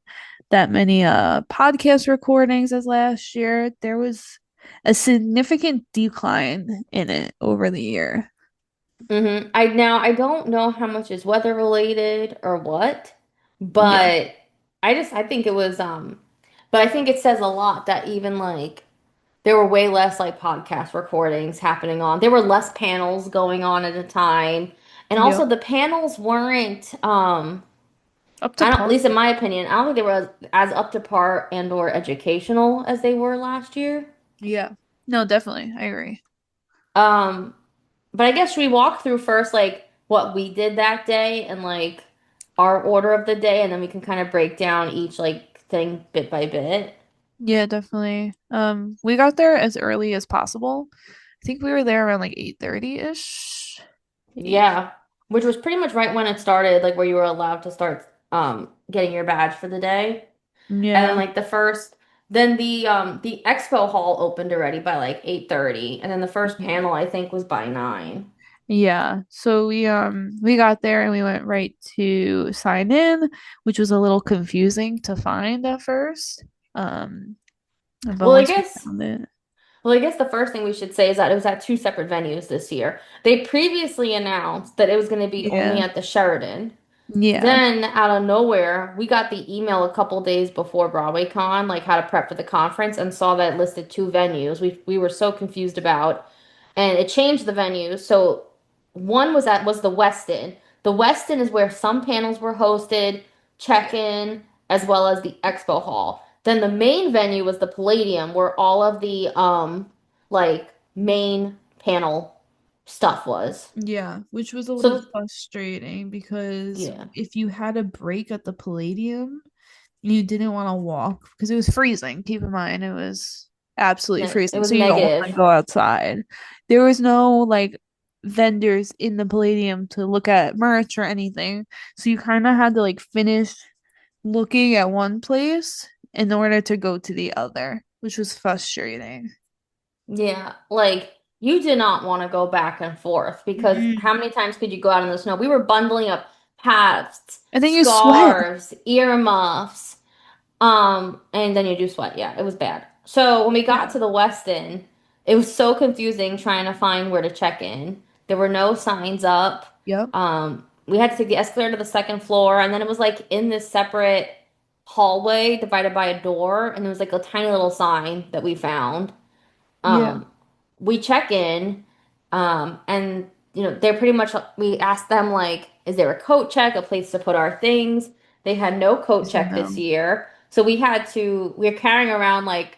that many podcast recordings as last year. There was a significant decline in it over the year.
I don't know how much is weather related or what,
Yeah.
but I think it was but I think it says a lot that even like there were way less like podcast recordings happening on. There were less panels going on at a time. And also
Yep.
the panels weren't
Up to
I don't at
par.
least in my opinion, I don't think they were as up to par and or educational as they were last year.
Yeah. No, definitely. I agree.
Um But I guess should we walk through first like what we did that day and like our order of the day and then we can kind of break down each like thing bit by bit.
Yeah, definitely. We got there as early as possible. I think we were there around like 8:30-ish. 8.
Yeah. Which was pretty much right when it started, like where you were allowed to start getting your badge for the day. And then
Yeah.
like the first Then the expo hall opened already by like 8:30, and then the first
Yeah.
panel I think was by 9.
Yeah. So we got there and we went right to sign in, which was a little confusing to find at first. Um, but
Well, I
once we
guess
found it,
well, I guess the first thing we should say is that it was at two separate venues this year. They previously announced that it was going to be only
yeah.
at the Sheraton.
Yeah.
Then out of nowhere, we got the email a couple days before Broadway Con, like how to prep for the conference, and saw that it listed two venues. We were so confused about, and it changed the venues. So one was the Westin. The Westin is where some panels were hosted, check-in, as well as the expo hall. Then the main venue was the Palladium, where all of the like main panel stuff was.
Yeah, which was a little
So
frustrating because
yeah.
if you had a break at the Palladium, you didn't want to walk because it was freezing. Keep in mind, it was absolutely
No, it
freezing.
was
So you don't want to
negative.
go outside. There was no like vendors in the Palladium to look at merch or anything. So you kind of had to like finish looking at one place in order to go to the other, which was frustrating.
Yeah, like you did not want to go back and forth because
Mm-mm.
how many times could you go out in the snow? We were bundling up hats,
And then you sweat.
scarves, earmuffs, and then you do sweat. Yeah, it was bad. So when we got
Yeah.
to the Westin, it was so confusing trying to find where to check in. There were no signs up.
Yep.
We had to take the escalator to the second floor, and then it was like in this separate hallway divided by a door, and there was like a tiny little sign that we found.
Yeah.
Um, we check in, and they're pretty much, we asked them like, is there a coat check, a place to put our things? They had no
I
coat
said
check this
no.
year. So we're carrying around like,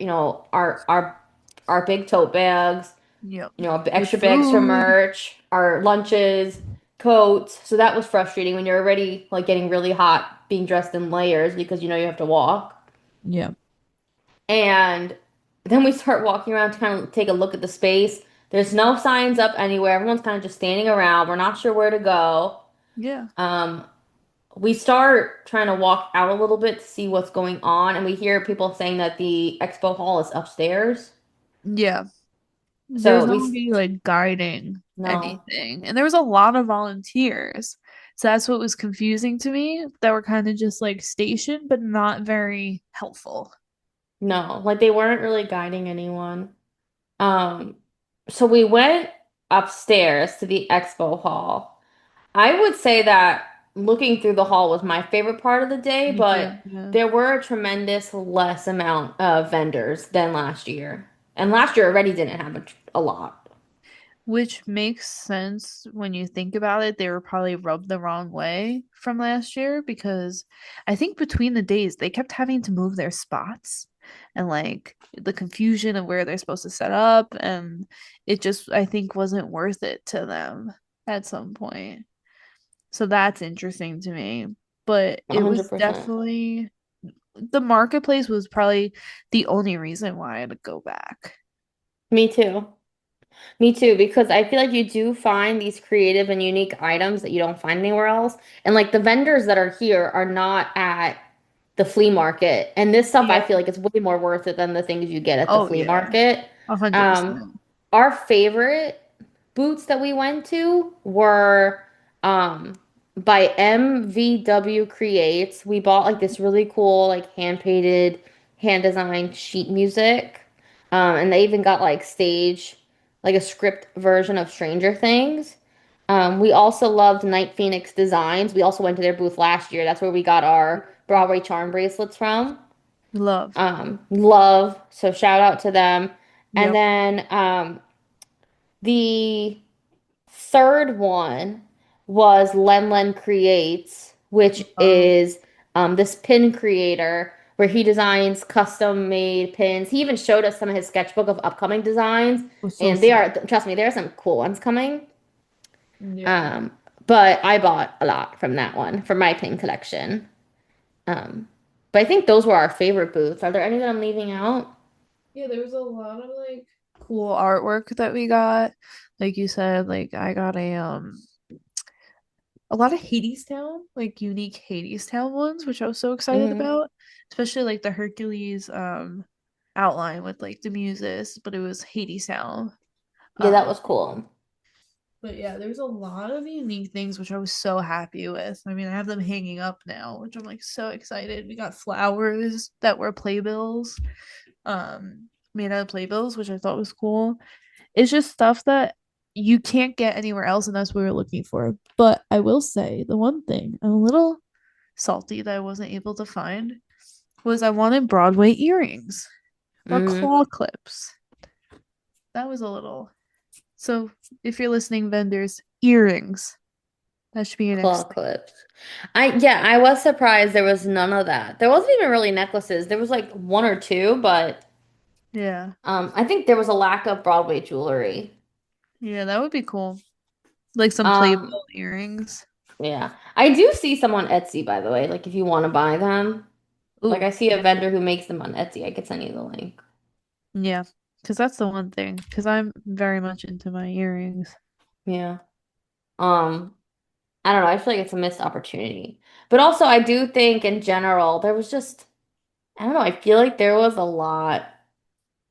our big tote bags,
Yep. With
extra bags for
food.
merch, our lunches, coats. So that was frustrating when you're already like getting really hot being dressed in layers because you have to walk.
Yeah.
And then we start walking around to kind of take a look at the space. There's no signs up anywhere. Everyone's kind of just standing around. We're not sure where to go.
Yeah.
Um, we start trying to walk out a little bit to see what's going on, and we hear people saying that the expo hall is upstairs.
Yeah. There was
So we
nobody like guiding
no,
anything. And there was a lot of volunteers. So that's what was confusing to me, that were kind of just like stationed, but not very helpful.
no, like they weren't really guiding anyone. Um, so we went upstairs to the expo hall. I would say that looking through the hall was my favorite part of the day,
Me
but
too. Yeah.
there were a tremendous less amount of vendors than last year. And last year already didn't have a lot.
Which makes sense when you think about it. They were probably rubbed the wrong way from last year because I think between the days they kept having to move their spots and like the confusion of where they're supposed to set up, and it just I think wasn't worth it to them at some point. So that's interesting to me. But it was
100%.
definitely the marketplace was probably the only reason why I'd go back.
Me too. Me too, because I feel like you do find these creative and unique items that you don't find anywhere else. And like the vendors that are here are not at the flea market. And this stuff I
Yeah.
feel like is way more worth it than the things you get at the
Oh
flea
yeah.
market. Um,
100%.
our favorite boots that we went to were um by MVW Creates. We bought like this really cool like hand painted, hand designed sheet music. And they even got like stage like a script version of Stranger Things. We also loved Night Phoenix Designs. We also went to their booth last year. That's where we got our Broadway charm bracelets from.
Love.
Love. So shout out to them. And
Yep.
then the third one was Len Creates, which
Love.
is this pin creator where he designs custom made pins. He even showed us some of his sketchbook of upcoming designs,
Was so
and they are,
sick.
trust me, there are some cool ones coming.
Yeah.
Um, but I bought a lot from that one for my pin collection. Um, but I think those were our favorite booths. Are there any that I'm leaving out?
Yeah, there was a lot of like cool artwork that we got. Like you said, like I got a lot of Hadestown, like unique Hadestown ones, which I was so excited
Hmm.
about. Especially like the Hercules outline with like the muses, but it was Hadestown.
Yeah, that
Um,
was cool.
but yeah, there's a lot of unique things which I was so happy with. I mean, I have them hanging up now, which I'm like so excited. We got flowers that were playbills, made out of playbills, which I thought was cool. It's just stuff that you can't get anywhere else, and that's what we were looking for. But I will say the one thing I'm a little salty that I wasn't able to find was I wanted Broadway earrings or
Hmm.
claw clips. That was a little. So if you're listening, vendors, earrings. That should be your
Claw
next thing.
clips. I was surprised there was none of that. There wasn't even really necklaces. There was like one or two, but
Yeah.
I think there was a lack of Broadway jewelry.
Yeah, that would be cool. Like some
Um,
playbill earrings.
yeah. I do see some on Etsy, by the way, like if you want to buy them. Like
Ooh,
I see a
yeah.
vendor who makes them on Etsy. I could send you the link.
Yeah. Because that's the one thing. Because I'm very much into my earrings.
Yeah. Um, I don't know. I feel like it's a missed opportunity. But also I do think in general there was just I don't know, I feel like there was a lot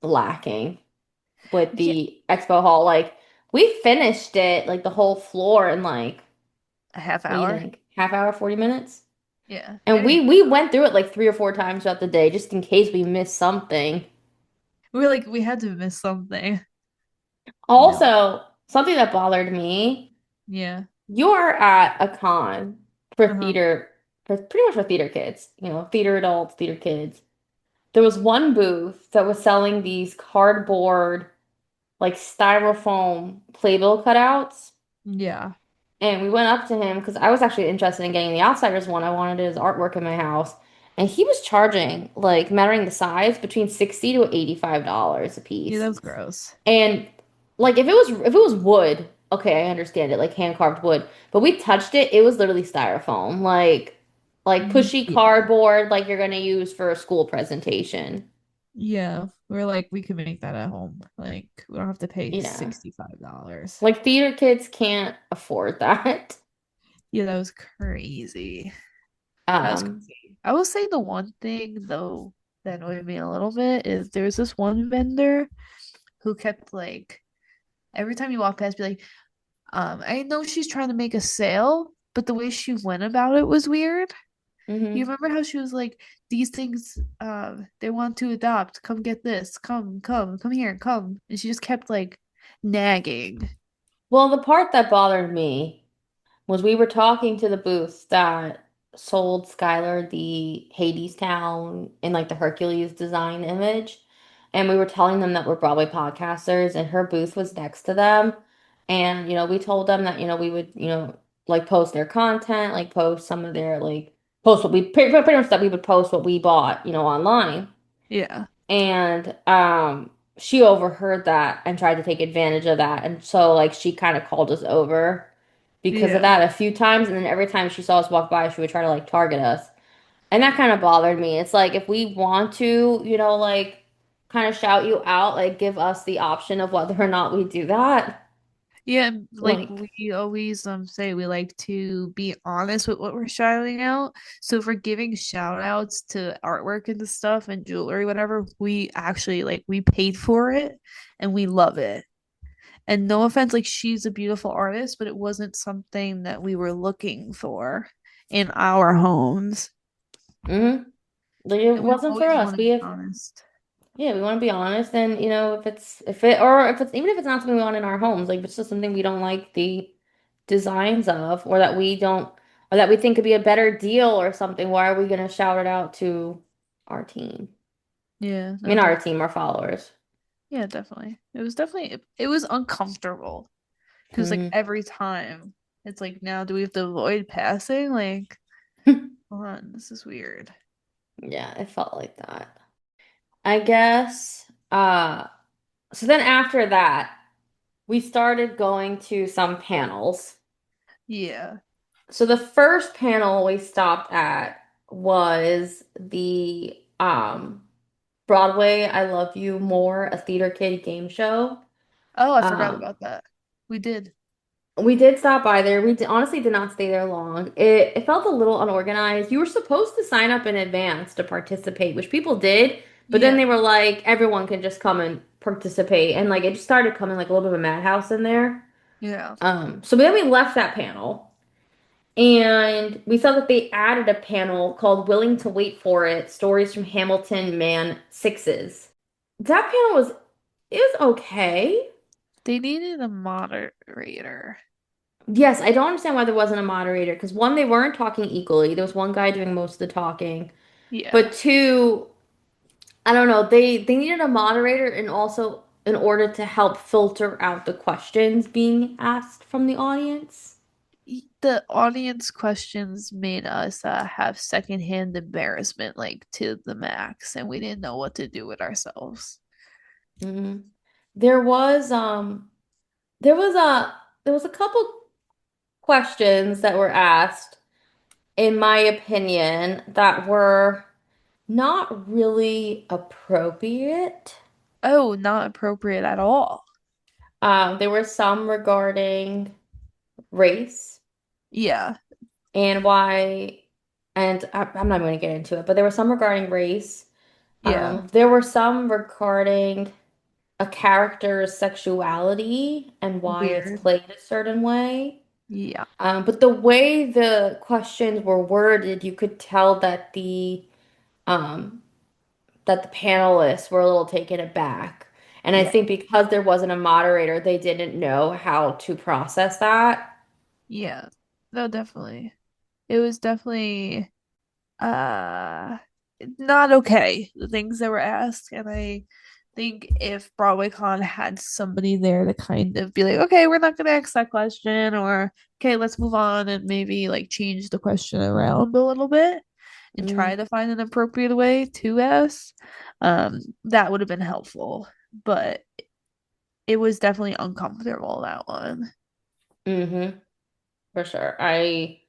lacking with
Yeah.
the expo hall. Like we finished it, like the whole floor in like
A half
what do you
hour.
think? Half hour, 40 minutes?
Yeah.
And
Very.
we went through it like 3 or 4 times throughout the day just in case we missed something.
We were like, we had to miss something. No.
Also, something that bothered me,
Yeah.
you're at a con for
Uh-huh.
theater, for pretty much for theater kids, theater adults, theater kids. There was one booth that was selling these cardboard, like styrofoam playbill cutouts.
Yeah.
And we went up to him because I was actually interested in getting the Outsiders one. I wanted his artwork in my house. And he was charging, like, measuring the size, between $60 to $85 a
Yeah,
piece.
that was gross.
And like if it was wood, okay, I understand it, like hand carved wood. But we touched it, it was literally styrofoam. Like pushy
Yeah.
cardboard like you're gonna use for a school presentation.
Yeah. We're like, we could make that at home. Like, we don't have to pay
Yeah.
$65.
Like theater kids can't afford that.
Yeah, that was crazy. That was
Um,
crazy. I will say the one thing though that annoyed me a little bit is there was this one vendor who kept like every time you walk past be like, I know she's trying to make a sale, but the way she went about it was weird. You
mhm.
remember how she was like, these things they want to adopt, come get this, come here, come. And she just kept like nagging.
Well, the part that bothered me was we were talking to the booth that sold Skylar the Hades town in like the Hercules design image. And we were telling them that we're Broadway podcasters and her booth was next to them. And, we told them that, we would, like post their content, like post some of their, like, post what we, pretty much that we would post what we bought, online.
Yeah.
And she overheard that and tried to take advantage of that. And so like she kind of called us over because of
Yeah.
that a few times. And then every time she saw us walk by, she would try to like target us. And that kind of bothered me. It's like if we want to, like kind of shout you out, like give us the option of whether or not we do that.
Yeah, like
Like,
we always say we like to be honest with what we're shouting out. So if we're giving shout outs to artwork and the stuff and jewelry, whatever, we actually like we paid for it and we love it. And no offense, like she's a beautiful artist, but it wasn't something that we were looking for in our homes.
mhm. Like it
And we
wasn't for
always
us.
want to
We
be
have
honest.
Yeah, we want to be honest, and if it's even if it's not something we want in our homes, like if it's just something we don't like the designs of, or that we don't, or that we think could be a better deal or something, why are we gonna shout it out to our team?
Yeah,
I
no,
mean, our
definitely.
team, our followers.
Yeah, definitely. It was uncomfortable. Because like
Hmm.
every time it's like now do we have to avoid passing? Like, come on, this is weird.
Yeah, it felt like that. I guess. So then after that, we started going to some panels.
Yeah.
So the first panel we stopped at was the Broadway I Love You More, a theater kid game show.
Oh, I forgot
Um,
about that. We did.
we did stop by there. Honestly did not stay there long. It felt a little unorganized. You were supposed to sign up in advance to participate, which people did, But then
Yeah.
they were like, everyone can just come and participate. And like it just started coming like a little bit of a madhouse in there.
Yeah.
So then we left that panel and we saw that they added a panel called Willing to Wait for It, Stories from Hamilton Man Sixes. That panel was it was okay.
They needed a moderator.
Yes, I don't understand why there wasn't a moderator because one, they weren't talking equally. There was one guy doing most of the talking.
Yeah.
But two, I don't know, they needed a moderator and also in order to help filter out the questions being asked from the audience.
The audience questions made us have secondhand embarrassment like to the max, and we didn't know what to do with ourselves.
Mhm. There was there was a there was a couple questions that were asked, in my opinion, that were not really appropriate.
Oh, not appropriate at all.
There were some regarding race
Yeah.
and why, and I'm not going to get into it, but there were some regarding race.
Yeah.
There were some regarding a character's sexuality and why it's
Weird.
played a certain way.
Yeah.
But the way the questions were worded, you could tell um, that the panelists were a little taken aback. And I
Yeah.
think because there wasn't a moderator, they didn't know how to process that.
Yeah. No, definitely. It was definitely uh not okay, the things that were asked. And I think if Broadway Con had somebody there to kind of be like, okay, we're not gonna ask that question, or okay, let's move on and maybe like change the question around a little bit and try
Mm,
to find an appropriate way to ask, that would have been helpful. But it was definitely uncomfortable, that one.
hmm for sure. I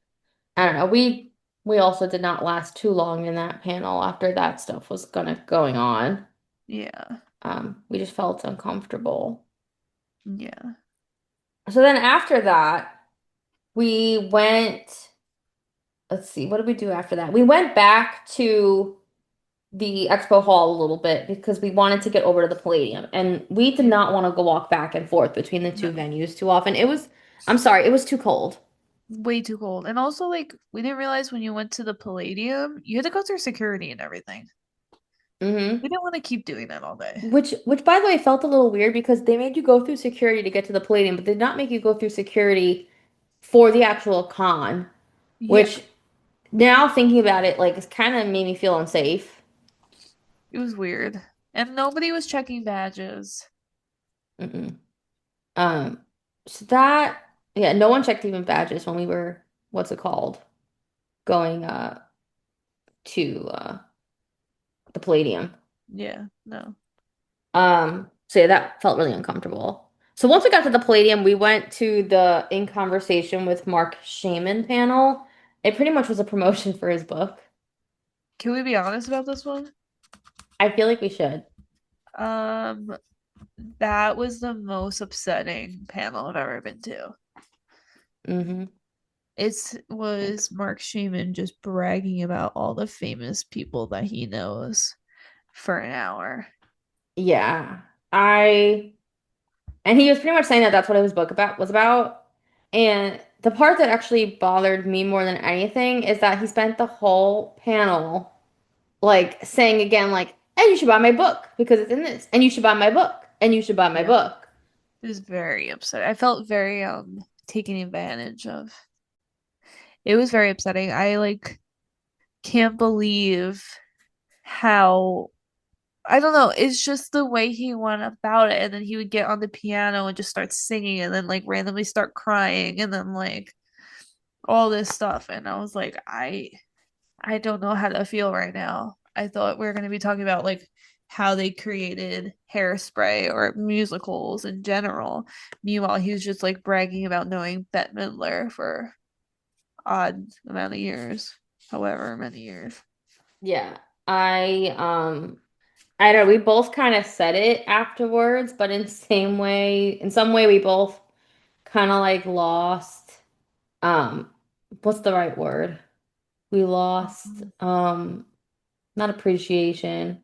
don't know. We also did not last too long in that panel after that stuff was gonna going on.
Yeah.
We just felt uncomfortable.
Yeah.
So then after that, we went, let's see, what did we do after that? We went back to the expo hall a little bit because we wanted to get over to the Palladium and we did
Yeah.
not want to go walk back and forth between the two
No.
venues too often. I'm sorry, it was too cold.
Way too cold. And also, like, we didn't realize when you went to the Palladium, you had to go through security and everything. We
hmm
didn't want to keep doing that all day.
Which by the way felt a little weird because they made you go through security to get to the Palladium, but they did not make you go through security for the actual con,
Yeah,
which now thinking about it, like it's kind of made me feel unsafe.
it was weird. And nobody was checking badges.
Mm-mm. Um, so that yeah, no one checked even badges when we were what's it called? Going to the Palladium.
Yeah, no.
So yeah, that felt really uncomfortable. So once we got to the Palladium, we went to the In Conversation with Mark Shaman panel. It pretty much was a promotion for his book.
Can we be honest about this one?
I feel like we should.
Um, that was the most upsetting panel I've ever been to.
hmm
It was Mark Sheeman just bragging about all the famous people that he knows for an hour.
Yeah. I and he was pretty much saying that that's what his book about was about. And the part that actually bothered me more than anything is that he spent the whole panel like saying again like, "And you should buy my book because it's in this. And you should buy my book. And you should buy my
Yeah.
book."
It was very upset. I felt very taken advantage of. It was very upsetting. I like can't believe how I don't know, it's just the way he went about it, and then he would get on the piano and just start singing and then like randomly start crying and then like all this stuff, and I was like I don't know how to feel right now. I thought we were going to be talking about like how they created Hairspray or musicals in general. Meanwhile, he was just like bragging about knowing Bette Midler for odd amount of years, however many years.
Yeah. I don't know, we both kind of said it afterwards, but in some way we both kind of like lost um what's the right word? We lost
Um,
not appreciation.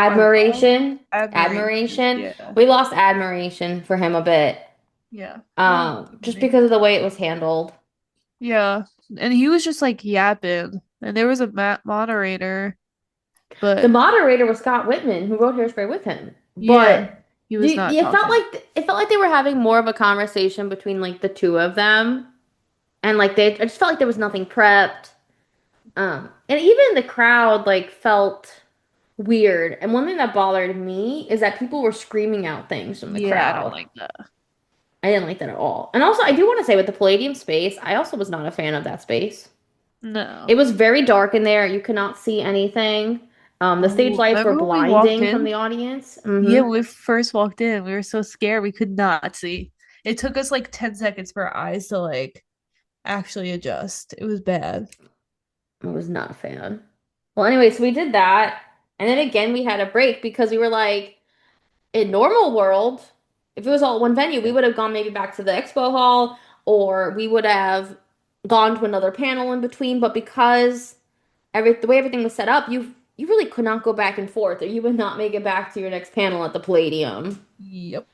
our love,
Admiration,
admiration.
admiration.
Yeah.
We lost admiration for him a bit.
Yeah. That was
Just
funny.
because of the way it was handled.
Yeah. And he was just like yapping. And there was a moderator,
The
but
moderator was Scott Whitman, who wrote Hairspray with him.
yeah,
But
he was not talking.
it felt like they were having more of a conversation between like the two of them, and like I just felt like there was nothing prepped. And even the crowd like felt weird. And one thing that bothered me is that people were screaming out things from the
Yeah, I don't
crowd.
like that.
I didn't like that at all. And also, I do want to say with the Palladium space, I also was not a fan of that space. It
No.
was very dark in there. You could not see anything. The stage
Oh,
lights were
remember when we walked
blinding from
in?
the audience.
Yeah, when we first walked in, we were so scared we could not see. It took us like 10 seconds for our eyes to like actually adjust. It was bad.
I was not a fan. Well, anyway, so we did that. And then again, we had a break because we were like, in normal world, if it was all one venue, we would have gone maybe back to the expo hall or we would have gone to another panel in between. But because the way everything was set up, you really could not go back and forth, or you would not make it back to your next panel at the Palladium.
Yep.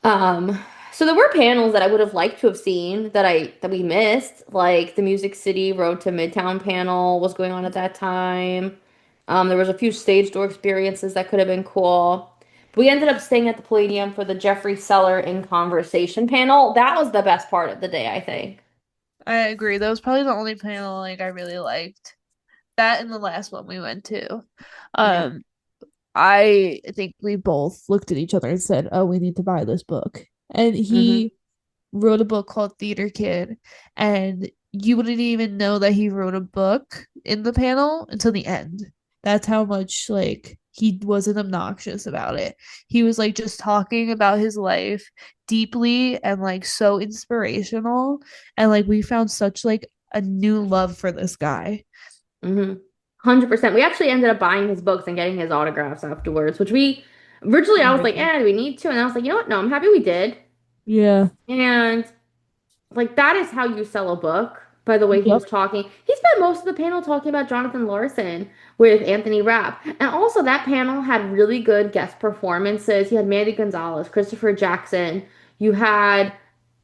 Um, so there were panels that I would have liked to have seen that we missed, like the Music City Road to Midtown panel was going on at that time. There was a few stage door experiences that could have been cool. We ended up staying at the Palladium for the Jeffrey Seller in Conversation panel. That was the best part of the day, I think.
I agree. That was probably the only panel like I really liked. That and the last one we went to.
Yeah.
Um, I think we both looked at each other and said, "Oh, we need to buy this book." And
hmm
he wrote a book called Theater Kid, and you wouldn't even know that he wrote a book in the panel until the end. That's how much like he wasn't obnoxious about it. He was like just talking about his life deeply and like so inspirational, and like we found such like a new love for this guy.
100%. We actually ended up buying his books and getting his autographs afterwards, which we originally I was like,
Amazing.
do we need to? And I was like, you know what? No, I'm happy we did.
Yeah.
And like that is how you sell a book. By the way, he
Yep.
was talking. He spent most of the panel talking about Jonathan Larson with Anthony Rapp. And also that panel had really good guest performances. You had Mandy Gonzalez, Christopher Jackson. You had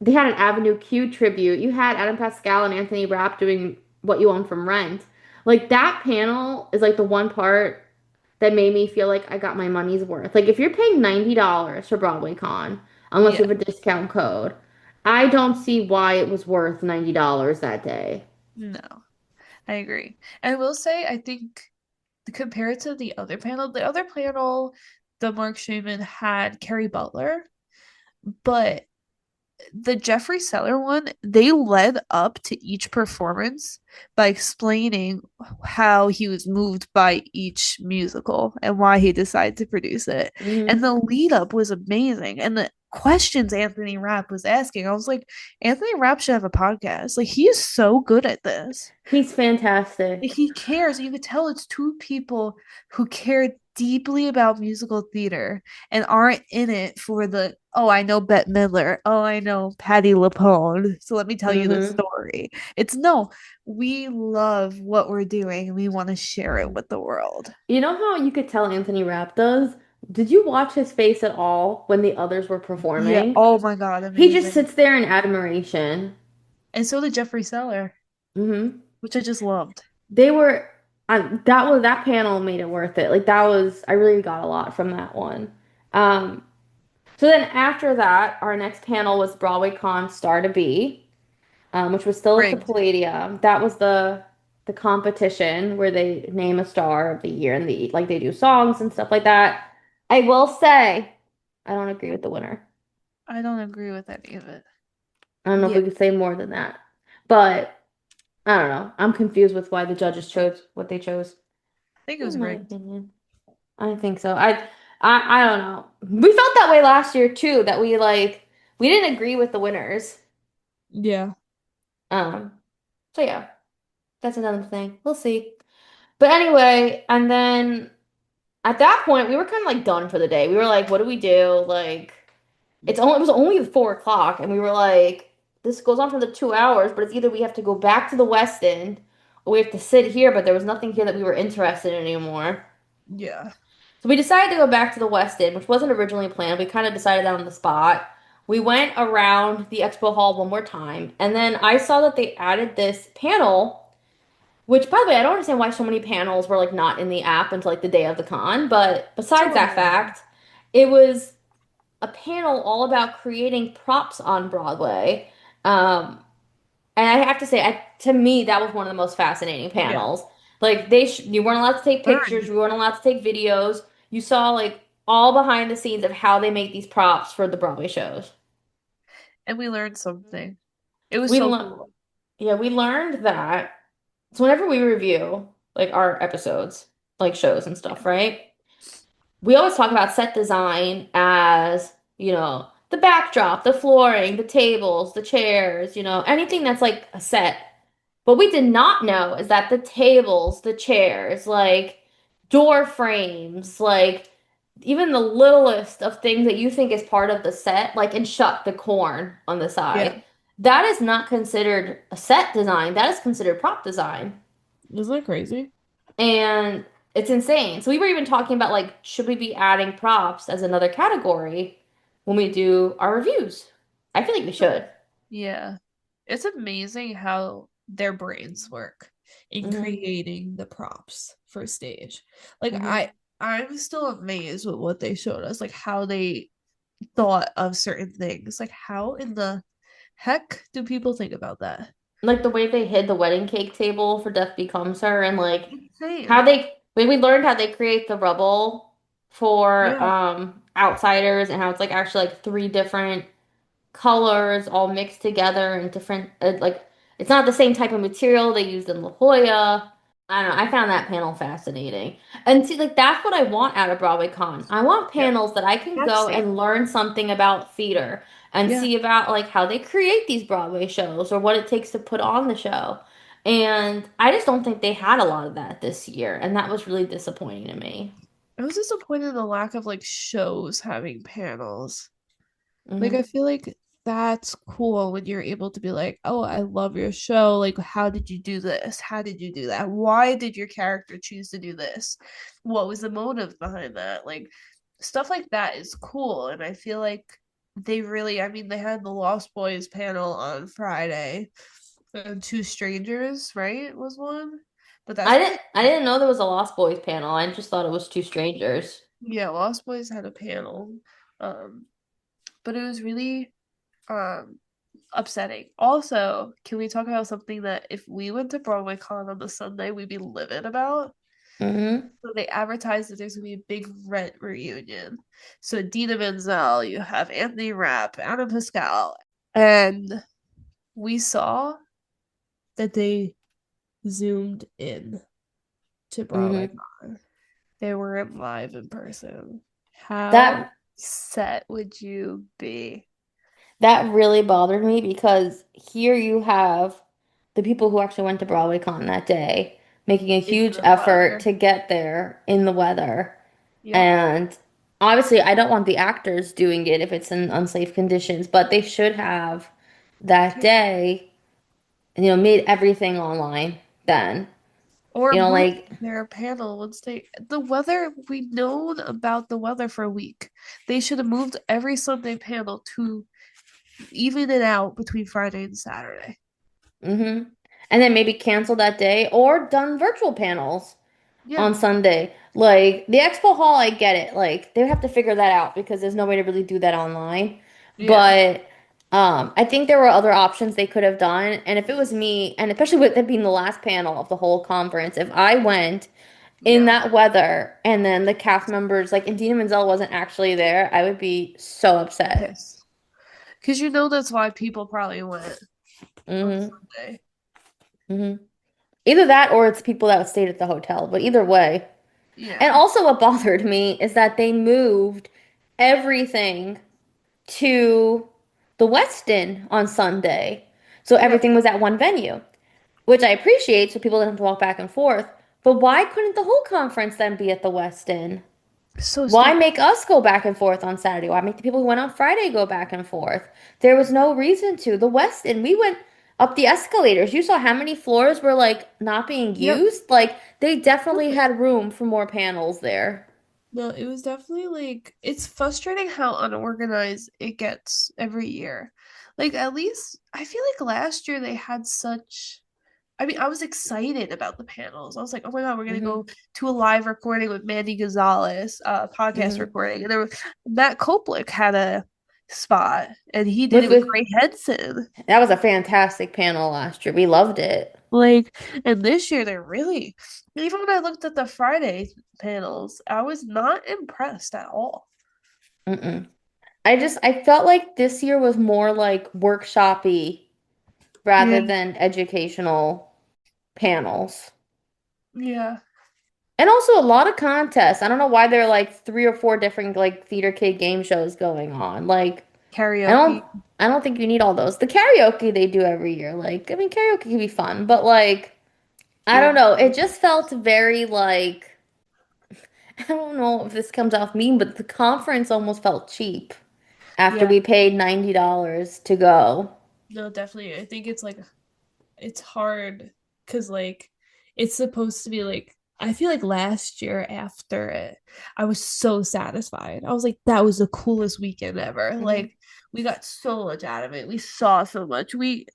they had an Avenue Q tribute. You had Adam Pascal and Anthony Rapp doing What You Own from Rent. Like that panel is like the one part that made me feel like I got my money's worth. Like if you're paying $90 for Broadway Con, unless
Yeah.
you have a discount code, I don't see why it was worth $90 that day.
No, I agree. And I will say, I think compared to the other panel, the Mark Shaman had Carrie Butler, but the Jeffrey Seller one, they led up to each performance by explaining how he was moved by each musical and why he decided to produce it. And
hmm
the lead up was amazing. And the questions Anthony Rapp was asking, I was like, Anthony Rapp should have a podcast. Like, he is so good at this.
He's fantastic.
He cares. You could tell it's two people who care deeply about musical theater and aren't in it for the, oh, I know Bette Midler. Oh, I know Patti LuPone. So let me tell you the
hmm
story. It's no, we love what we're doing and we want to share it with the world.
You know how you could tell Anthony Rapp does? Did you watch his face at all when the others were
Yeah.
performing?
Oh my God.
He just
Amazing.
sits there in admiration.
And so did Jeffrey Seller,
hmm
which I just loved.
They were that panel made it worth it. Like that was I really got a lot from that one. Um, So then after that, our next panel was Broadway Con Star to Be, which was still at the
Rigged.
Palladium. That was the competition where they name a star of the year and they do songs and stuff like that. I will say, I don't agree with the winner.
I don't agree with any of it.
I don't know if
Yeah.
we could say more than that, but I don't know. I'm confused with why the judges chose what they chose.
I think it was
In my
rigged.
opinion, I think so. I don't know. We felt that way last year too. That we didn't agree with the winners.
Yeah.
Um, so yeah, that's another thing. We'll see. But anyway, and then at that point, we were kind of like done for the day. We were like, what do we do? Like, it was only 4 o'clock, and we were like, this goes on for the 2 hours, but it's either we have to go back to the West End or we have to sit here, but there was nothing here that we were interested in anymore.
Yeah.
So we decided to go back to the West End, which wasn't originally planned. We kind of decided that on the spot. We went around the expo hall one more time, and then I saw that they added this panel, which, by the way, I don't understand why so many panels were like not in the app until like the day of the con. But besides
So
that
annoying.
fact, it was a panel all about creating props on Broadway. Um, and I have to say, to me, that was one of the most fascinating
Yeah.
panels. Like you weren't allowed to take pictures,
Learned.
you weren't allowed to take videos. You saw like all behind the scenes of how they make these props for the Broadway shows.
And we learned something. It was
We
so
learned,
cool.
yeah, we learned that. So whenever we review like our episodes, like shows and stuff, right? We always talk about set design as, the backdrop, the flooring, the tables, the chairs, anything that's like a set. What we did not know is that the tables, the chairs, like door frames, like even the littlest of things that you think is part of the set, like and shuck the corn on the
Yeah.
side, that is not considered a set design. That is considered prop design.
Isn't that crazy?
And it's insane. So we were even talking about like, should we be adding props as another category when we do our reviews? I feel like we should.
Yeah. It's amazing how their brains work in
Hmm.
creating the props for stage. Like
Hmm.
I'm still amazed with what they showed us, like how they thought of certain things. Like how in the heck do people think about that?
Like the way they hid the wedding cake table for Death Becomes Her, and like
Insane.
when we learned how they create the rubble for
Yeah.
outsiders, and how it's like actually like three different colors all mixed together and different like it's not the same type of material they used in La Jolla. I don't know. I found that panel fascinating. And see, like that's what I want out of Broadway Con. I want
Yeah.
panels that I can
That's
go
safe.
and learn something about theater and
Yeah.
see about like how they create these Broadway shows or what it takes to put on the show. And I just don't think they had a lot of that this year, and that was really disappointing to me.
I was disappointed in the lack of like shows having panels. Like I
Hmm.
feel like that's cool when you're able to be like, "Oh, I love your show. Like how did you do this? How did you do that? Why did your character choose to do this? What was the motive behind that?" Like stuff like that is cool and I feel like they really, I mean, they had the Lost Boys panel on Friday and Two Strangers, right? Was one. But that's pretty
I didn't know there was a Lost Boys panel. I just thought it was two strangers.
yeah, Lost Boys had a panel. Um, but it was really um upsetting. Also, can we talk about something that if we went to Broadway Con on the Sunday, we'd be livid about?
Hmm.
So they advertised that there's gonna be a big Rent reunion. So Dina Menzel, you have Anthony Rapp, Anna Pascal, and we saw that they zoomed in to Broadway
Hmm.
Con. They weren't live in person. How
That
set would you be?
that really bothered me because here you have the people who actually went to Broadway Con that day making a
In
huge
the
effort
weather.
to get there in the weather.
Yep.
And obviously, I don't want the actors doing it if it's in unsafe conditions, but they should have that day, made everything online then.
Or move
Like,
their panel once they the weather we known about the weather for a week. They should have moved every Sunday panel to even it out between Friday and Saturday.
hmm. And then maybe cancel that day or done virtual panels
Yeah,
on Sunday. Like the expo hall, I get it. Like they would have to figure that out because there's no way to really do that online.
yeah,
But I think there were other options they could have done. And if it was me, and especially with it being the last panel of the whole conference, if I went in
yeah.
that weather and then the cast members, like Indina Menzel wasn't actually there, I would be so upset.
Pissed. Because you know that's why people probably went on
Hmm.
Sunday.
Hmm. Either that or it's people that stayed at the hotel. But either way. And
Yeah,
also, what bothered me is that they moved everything to the Westin on Sunday. So
yeah.
everything was at one venue, which I appreciate so people didn't have to walk back and forth. But why couldn't the whole conference then be at the Westin?
So
Why
stupid.
make us go back and forth on Saturday? Why make the people who went on Friday go back and forth? There was no reason to. The Westin, we went up the escalators. You saw how many floors were like not being
Yep.
used? Like they definitely had room for more panels there.
No, it was definitely like it's frustrating how unorganized it gets every year. Like at least I feel like last year they had such I mean, I was excited about the panels. I was like, "Oh my God, we're gonna
Hmm
go to a live recording with Mandy Gonzalez, podcast
hmm
recording." And there was Matt Koplik had a spot, and he did
With
it with
with
Gray Henson.
that was a fantastic panel last year. We loved it.
Like, and this year they're really, even when I looked at the Friday panels, I was not impressed at all.
Mm-mm. I felt like this year was more like workshoppy
Yeah,
rather than educational panels.
yeah.
And also a lot of contests. I don't know why there are like three or four different like theater kid game shows going on. Like I don't
Karaoke.
I don't think you need all those. The karaoke they do every year. Like I mean karaoke can be fun, but like I don't
Game
know. It
show.
just felt very like I don't know if this comes off mean, but the conference almost felt cheap after
Yeah,
we paid $90 to go.
no, definitely. I think it's like it's hard because like it's supposed to be like I feel like last year after it, I was so satisfied. I was like, that was the coolest weekend ever.
Hmm
Like we got so much out of it. We saw so much. We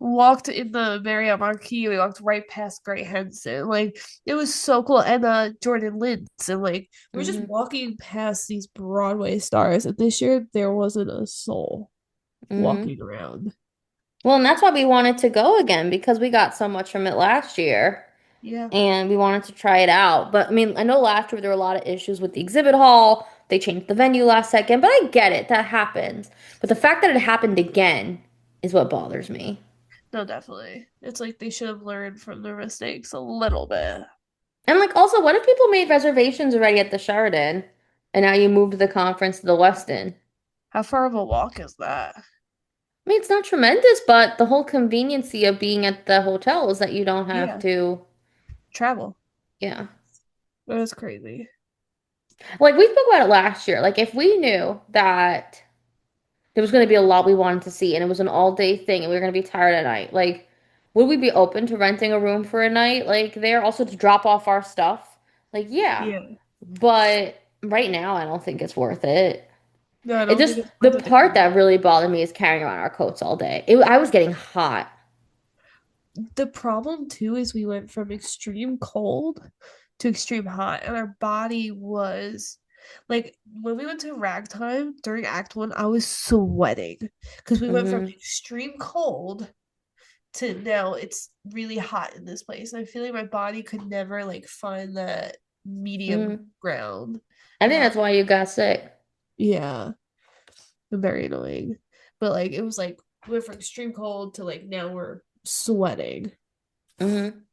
walked in the Marriott Marquis. We walked right past Great Henson. Like it was so cool. And Jordan Lintz and like we were just
hmm
walking past these Broadway stars. And this year there wasn't a soul
hmm
walking around.
Well, and that's why we wanted to go again because we got so much from it last year.
Yeah.
And we wanted to try it out. But I mean, I know last year there were a lot of issues with the exhibit hall. They changed the venue last second, but I get it. That happens. But the fact that it happened again is what bothers me.
No, definitely. It's like they should have learned from their mistakes a little bit.
And like also, what if people made reservations already at the Sheraton and now you moved the conference to the Westin?
How far of a walk is that?
I mean, it's not tremendous, but the whole conveniency of being at the hotel is that you don't have
Yeah,
to,
travel.
yeah.
It was crazy.
Like we spoke about it last year. Like if we knew that there was going to be a lot we wanted to see, and it was an all-day thing, and we were going to be tired at night. Like, would we be open to renting a room for a night? Like, there also to drop off our stuff? Like, yeah.
Yeah.
But right now, I don't think it's worth it.
No, I
It
don't think
just,
it's
the
worth it to
part
come.
that really bothered me is carrying around our coats all day. I was getting hot.
The problem too is we went from extreme cold to extreme hot, and our body was like when we went to ragtime during Act One, I was sweating because we went from
Hmm
extreme cold to now it's really hot in this place. I feel like my body could never like find that medium
hmm
ground.
I think
Uh,
that's why you got sick.
yeah, very annoying. But like it was like we went from extreme cold to like now we're sweating.
Hmm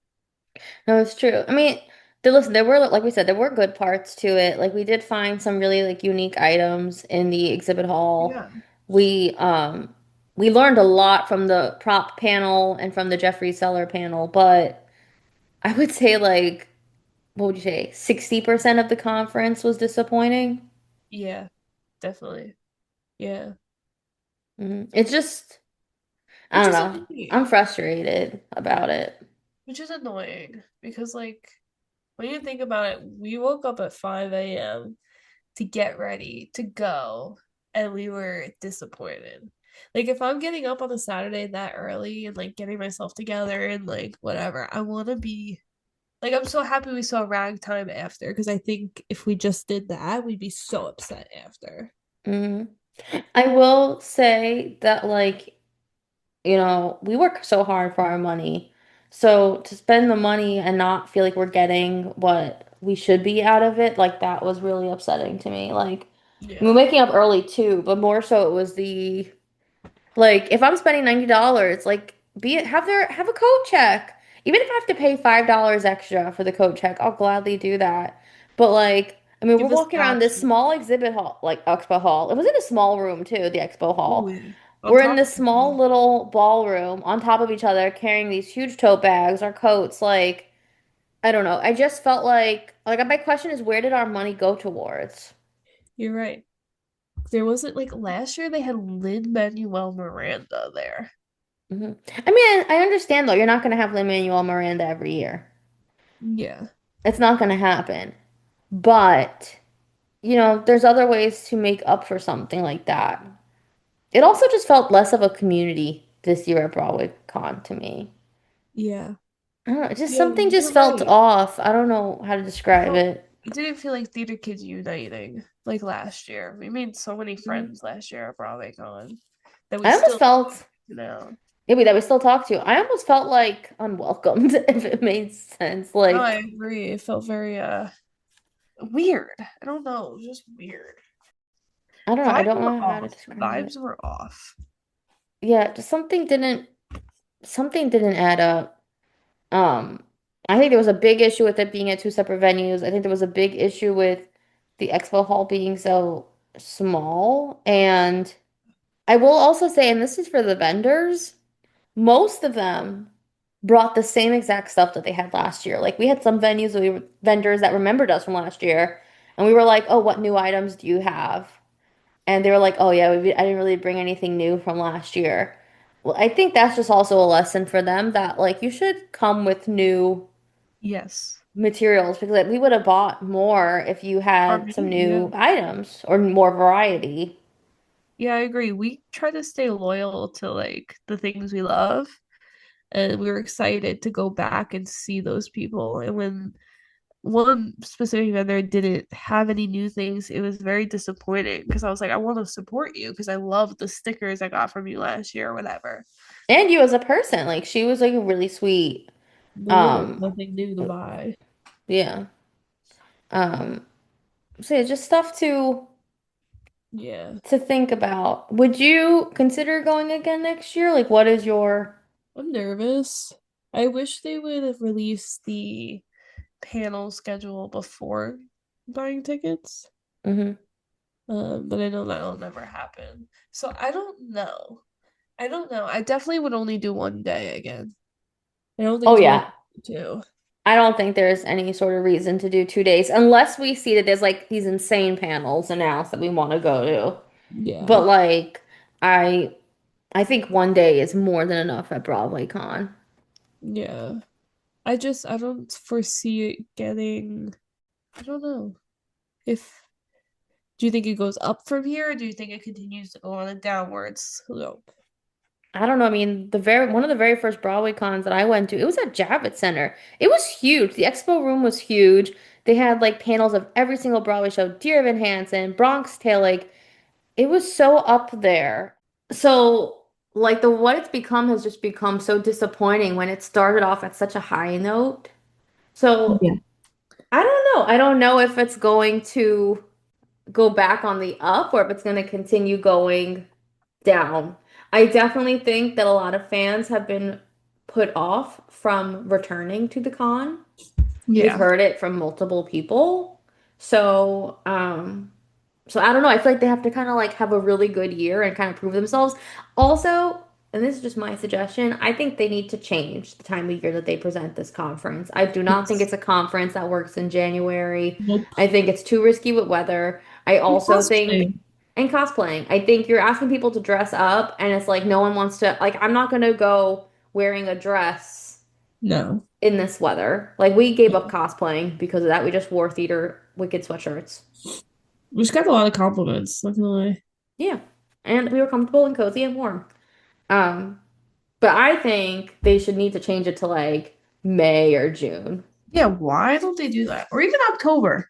No, it's true. I mean, listen, there were, like we said, there were good parts to it. Like we did find some really like unique items in the exhibit hall.
Yeah.
We um we learned a lot from the prop panel and from the Jeffrey Seller panel, but I would say like what would you say? 60% of the conference was disappointing.
Yeah, definitely. Yeah.
It's just I
Which
don't
is
know. I'm
annoying.
frustrated about it.
Which is annoying because like when you think about it, we woke up at 5 a.m. to get ready to go and we were disappointed. Like if I'm getting up on a Saturday that early and like getting myself together and like whatever, I want to be like I'm so happy we saw Ragtime after because I think if we just did that, we'd be so upset after.
hmm I will say that like we work so hard for our money. So to spend the money and not feel like we're getting what we should be out of it, like that was really upsetting to me. Like, I mean,
Yeah.
waking up early too, but more so it was the like if I'm spending $90, like be it have a coat check. Even if I have to pay $5 extra for the coat check, I'll gladly do that. But like, I mean, we're
Give us
walking around this
options.
small exhibit hall, like expo hall. It was in a small room too, the expo
Oh
hall.
yeah. On
We're in
top
this
of each
small
other.
little ballroom on top of each other, carrying these huge tote bags, our coats. Like, I don't know. I just felt like my question is, where did our money go towards?
You're right. There wasn't like last year they had Lin-Manuel Miranda there.
I mean, I understand though, you're not going to have Lin-Manuel Miranda every year.
Yeah.
It's not going to happen. But, there's other ways to make up for something like that. It also just felt less of a community this year at Broadway Con to me.
Yeah.
I don't know, just
Yeah,
something just
you're
felt
right.
off. I don't know how to describe it.
It didn't feel like theater kids uniting like last year. We made so many
Mhm.
friends last year at Broadway Con that we
I almost
still,
felt,
know.
maybe that we still talk to. I almost felt like unwelcomed, if it made sense.
No, I
Like,
agree. It felt very weird. I don't know. It was just weird.
I don't know. I
Vibes
don't
were
know how to
off.
describe
Vibes
it.
were off.
Yeah, just something didn't add up. Um, I think there was a big issue with it being at two separate venues. I think there was a big issue with the expo hall being so small. And I will also say, and this is for the vendors, most of them brought the same exact stuff that they had last year. Like we had some vendors that remembered us from last year, and we were like, "Oh, what new items do you have?" And they were like, "Oh yeah, I didn't really bring anything new from last year." Well, I think that's just also a lesson for them that like you should come with new
Yes.
materials because like, we would have bought more if you had some
Yeah.
new items or more variety.
Yeah, I agree. We try to stay loyal to like the things we love, and we were excited to go back and see those people. And when one specific vendor didn't have any new things, it was very disappointing because I was like, I want to support you because I love the stickers I got from you last year or whatever.
And you as a person, like she was like really sweet.
But there was
Um,
nothing new to buy.
yeah. Um, so yeah, just stuff
Yeah.
to think about. Would you consider going again next year? Like what is your
I'm nervous. I wish they would have released the panel schedule before buying tickets.
hmm
But I know that'll never happen. So I don't know. I don't know. I definitely would only do one day again. I don't think
Oh
it's worth
yeah.
it too.
I don't think there's any sort of reason to do 2 days unless we see that there's like these insane panels announced that we want to go to.
Yeah.
But like I I think one day is more than enough at Broadway Con.
Yeah. I don't foresee it getting, I don't know. If Do you think it goes up from here, or do you think it continues to go on a downward slope?
I don't know. I mean, the very one of the very first Broadway cons that I went to, it was at Javits Center. It was huge. The expo room was huge. They had like panels of every single Broadway show, Dear Evan Hansen, Bronx Tale, like it was so up there. So, like the what it's become has just become so disappointing when it started off at such a high note. So,
Yeah.
I don't know. I don't know if it's going to go back on the up or if it's going to continue going down. I definitely think that a lot of fans have been put off from returning to the con. We've
Yeah.
heard it from multiple people. So, so I don't know. I feel like they have to kind of like have a really good year and kind of prove themselves. Also, and this is just my suggestion, I think they need to change the time of year that they present this conference. I do not think
Yes.
it's a conference that works in January.
Nope.
I think it's too risky with weather. I
And
also think,
cosplay.
and cosplaying, I think you're asking people to dress up and it's like no one wants to, like, I'm not gonna go wearing a dress
No.
in this weather. Like, we gave up cosplaying because of that. We just wore theater Wicked sweatshirts.
We just got a lot of compliments, not gonna lie.
Yeah. And we were comfortable and cozy and warm. Um, but I think they should need to change it to like May or June.
Yeah, why don't they do that? Or even October,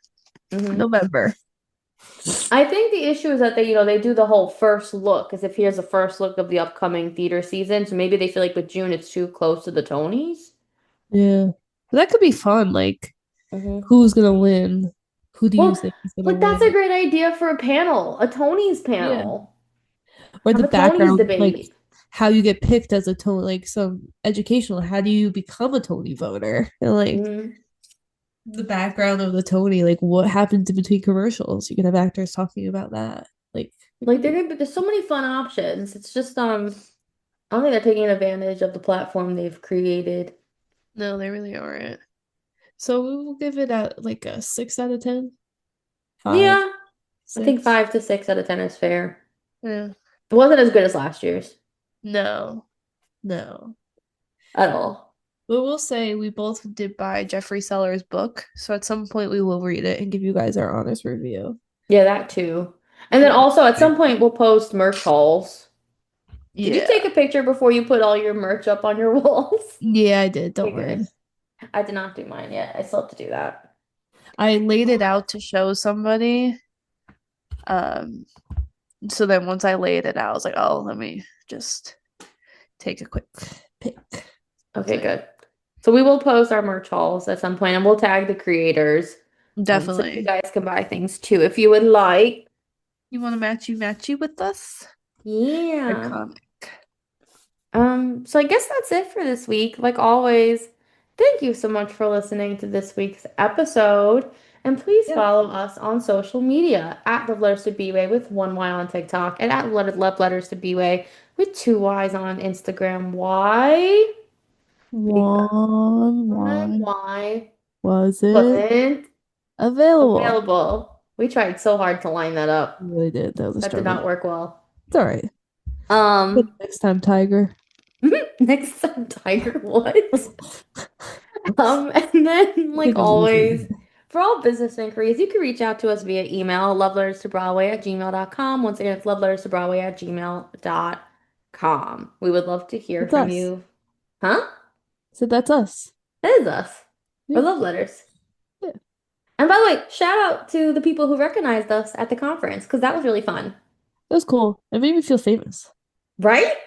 hmm
November.
I think the issue is that they do the whole first look, as if here's a first look of the upcoming theater season. So maybe they feel like with June it's too close to the Tonys.
Yeah. But that could be fun. Like,
hmm
who's gonna win? Who do you
Well,
think is gonna
like that's a
win?
great idea for a panel, a Tonys
Yeah.
panel.
Or
Have
the
a Tonys
background, like
debate.
how you get picked as a Tony, like some educational. How do you become a Tony voter? And like
hmm
the background of the Tony, like what happens in between commercials. You can have actors talking about that. Like it
Like
could be
there's so many fun options. It's just I don't think they're taking advantage of the platform they've created.
no, they really aren't. So we will give it like a 6 out of 10. Five,
Yeah, I think
six.
5 to 6 out of 10 is fair.
Yeah.
It wasn't as good as last year's
No, no.
at all.
We will say we both did buy Jeffrey Seller's book, so at some point we will read it and give you guys our honest review.
Yeah, that too. And then
Yeah.
also at some point we'll post merch hauls. Did you
Yeah.
take a picture before you put all your merch up on your walls?
Yeah, I did. Don't
Okay, good.
worry.
I did not do mine yet. I still have to do that.
I laid it out to show somebody. Um, so then once I laid it out, I was like, oh, let me just take a quick pic.
Okay,
So yeah,
good. So we will post our merch hauls at some point and we'll tag the creators. So you
definitely.
guys can buy things too if you would like.
You want to matchy with us?
Yeah.
Iconic.
So I guess that's it for this week. Like always, thank you so much for listening to this week's episode. And please
Yeah.
follow us on social media at Love Letters to B-Way with one Y on TikTok and at Love Letters to B-Way with two Y's on Instagram. Why? Because my
One
Y
wasn't
wasn't
available.
available. We tried so hard to line that
We
up.
really did. That was a
That did
struggle.
not work well.
It's all right. But
Um,
next time, Tiger.
next time, Tiger Woods. And then,
I
like
think I'm losing
always,
it.
for all business inquiries, you can reach out to us via email, loveletterstobroadway@gmail.com. Once again, it's loveletterstobroadway@gmail.com. We would love to hear
That's
from
us.
you. Huh?
So that's us.
That is us. We're
Yeah.
love letters.
Yeah.
And by the way, shout out to the people who recognized us at the conference because that was really fun.
That was cool. It made me feel famous
Right?
for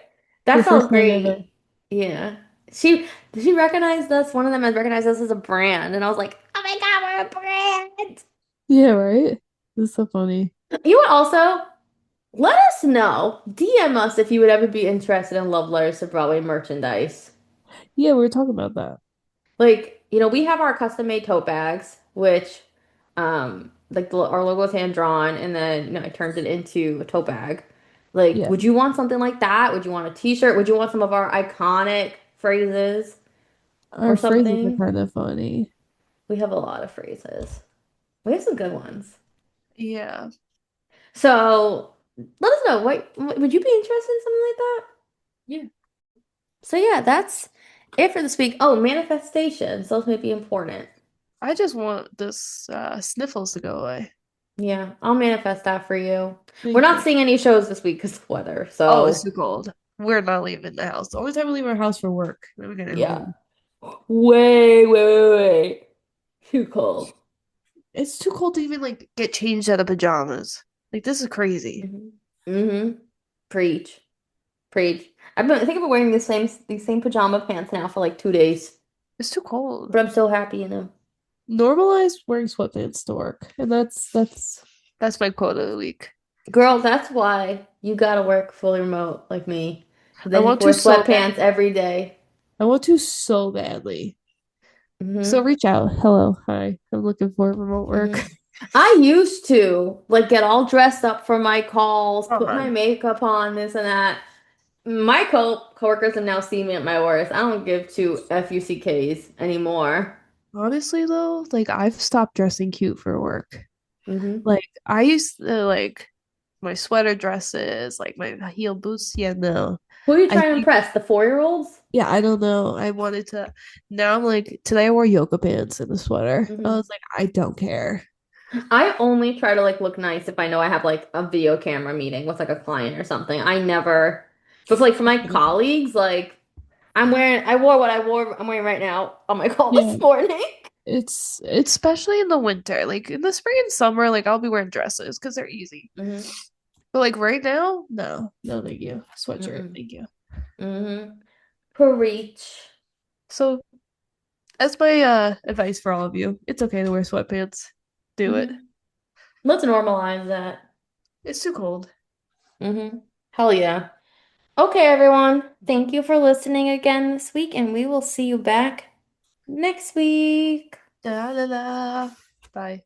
That
the first
felt
time ever.
great. Yeah. She recognized us. One of them has recognized us as a brand, and I was like, "Oh my God, we're a brand!"
Yeah, right? It was so funny.
You would also let us know, DM us if you would ever be interested in Love Letters to Broadway merchandise.
Yeah, we were talking about that.
Like, we have our custom made tote bags, which, like our logo is hand drawn, and then I turned it into a tote bag. Like,
Yeah.
would you want something like that? Would you want a t-shirt? Would you want some of our iconic phrases or
Our phrases are
something?
kind of funny.
We have a lot of phrases. We have some good ones.
Yeah.
So let us know. What would you be interested in something like that?
Yeah.
So yeah, that's it for this week. Oh, manifestations. Those may be important.
I just want this sniffles to go away.
Yeah, I'll manifest that for you. We're
Thank
not
you.
seeing any shows this week because of weather.
Oh, it's
So
too cold. We're not leaving the house. The only time we leave our house for work, then we get
yeah.
home.
Way. Too cold.
It's too cold to even like get changed out of pajamas. Like this is crazy.
Mm-hmm. Preach. Preach. I think I've been wearing these same pajama pants now for like 2 days.
It's too cold.
But I'm so happy in them.
Normalize wearing sweatpants to work, and that's my quote of the week.
Girl, that's why you gotta work fully remote like me. Because
I
then you
want
can wear
to so
sweatpants
badly.
every day.
I want to so badly. So
Mm-hmm.
reach out. Hello, hi. I'm looking for remote
Mm-hmm.
work.
I used to like get all dressed up for my calls,
Come
put my
on.
makeup on, this and that. My coworkers have now seen me at my worst. I don't give two FUCKs anymore.
Honestly though, like I've stopped dressing cute for work.
Mm-hmm.
Like I used to like my sweater dresses, like my heel boots. Yeah, no.
Who are you
I
trying to
think
impress? The 4-year-olds?
yeah, I don't know. I wanted to now I'm like today I wore yoga pants and a sweater. I
Mm-hmm.
was like, I don't care.
I only try to like look nice if I know I have like a video camera meeting with like a client or something. I never, but like for my colleagues, like I wore what I'm wearing right now on my call
Yeah.
this morning.
It's especially in the winter. Like in the spring and summer, like I'll be wearing dresses because they're easy.
Mm-hmm.
But like right now, no. No, thank you. Sweatshirt,
Mm-mm.
thank you.
Mm-hmm. Preach.
So that's my advice for all of you. It's okay to wear sweatpants. Do it.
Mm-hmm. Let's normalize that.
It's too cold.
Mm-hmm. Hell yeah. Okay, everyone. Thank you for listening again this week, and we will see you back next week.
Da, da, da. Bye.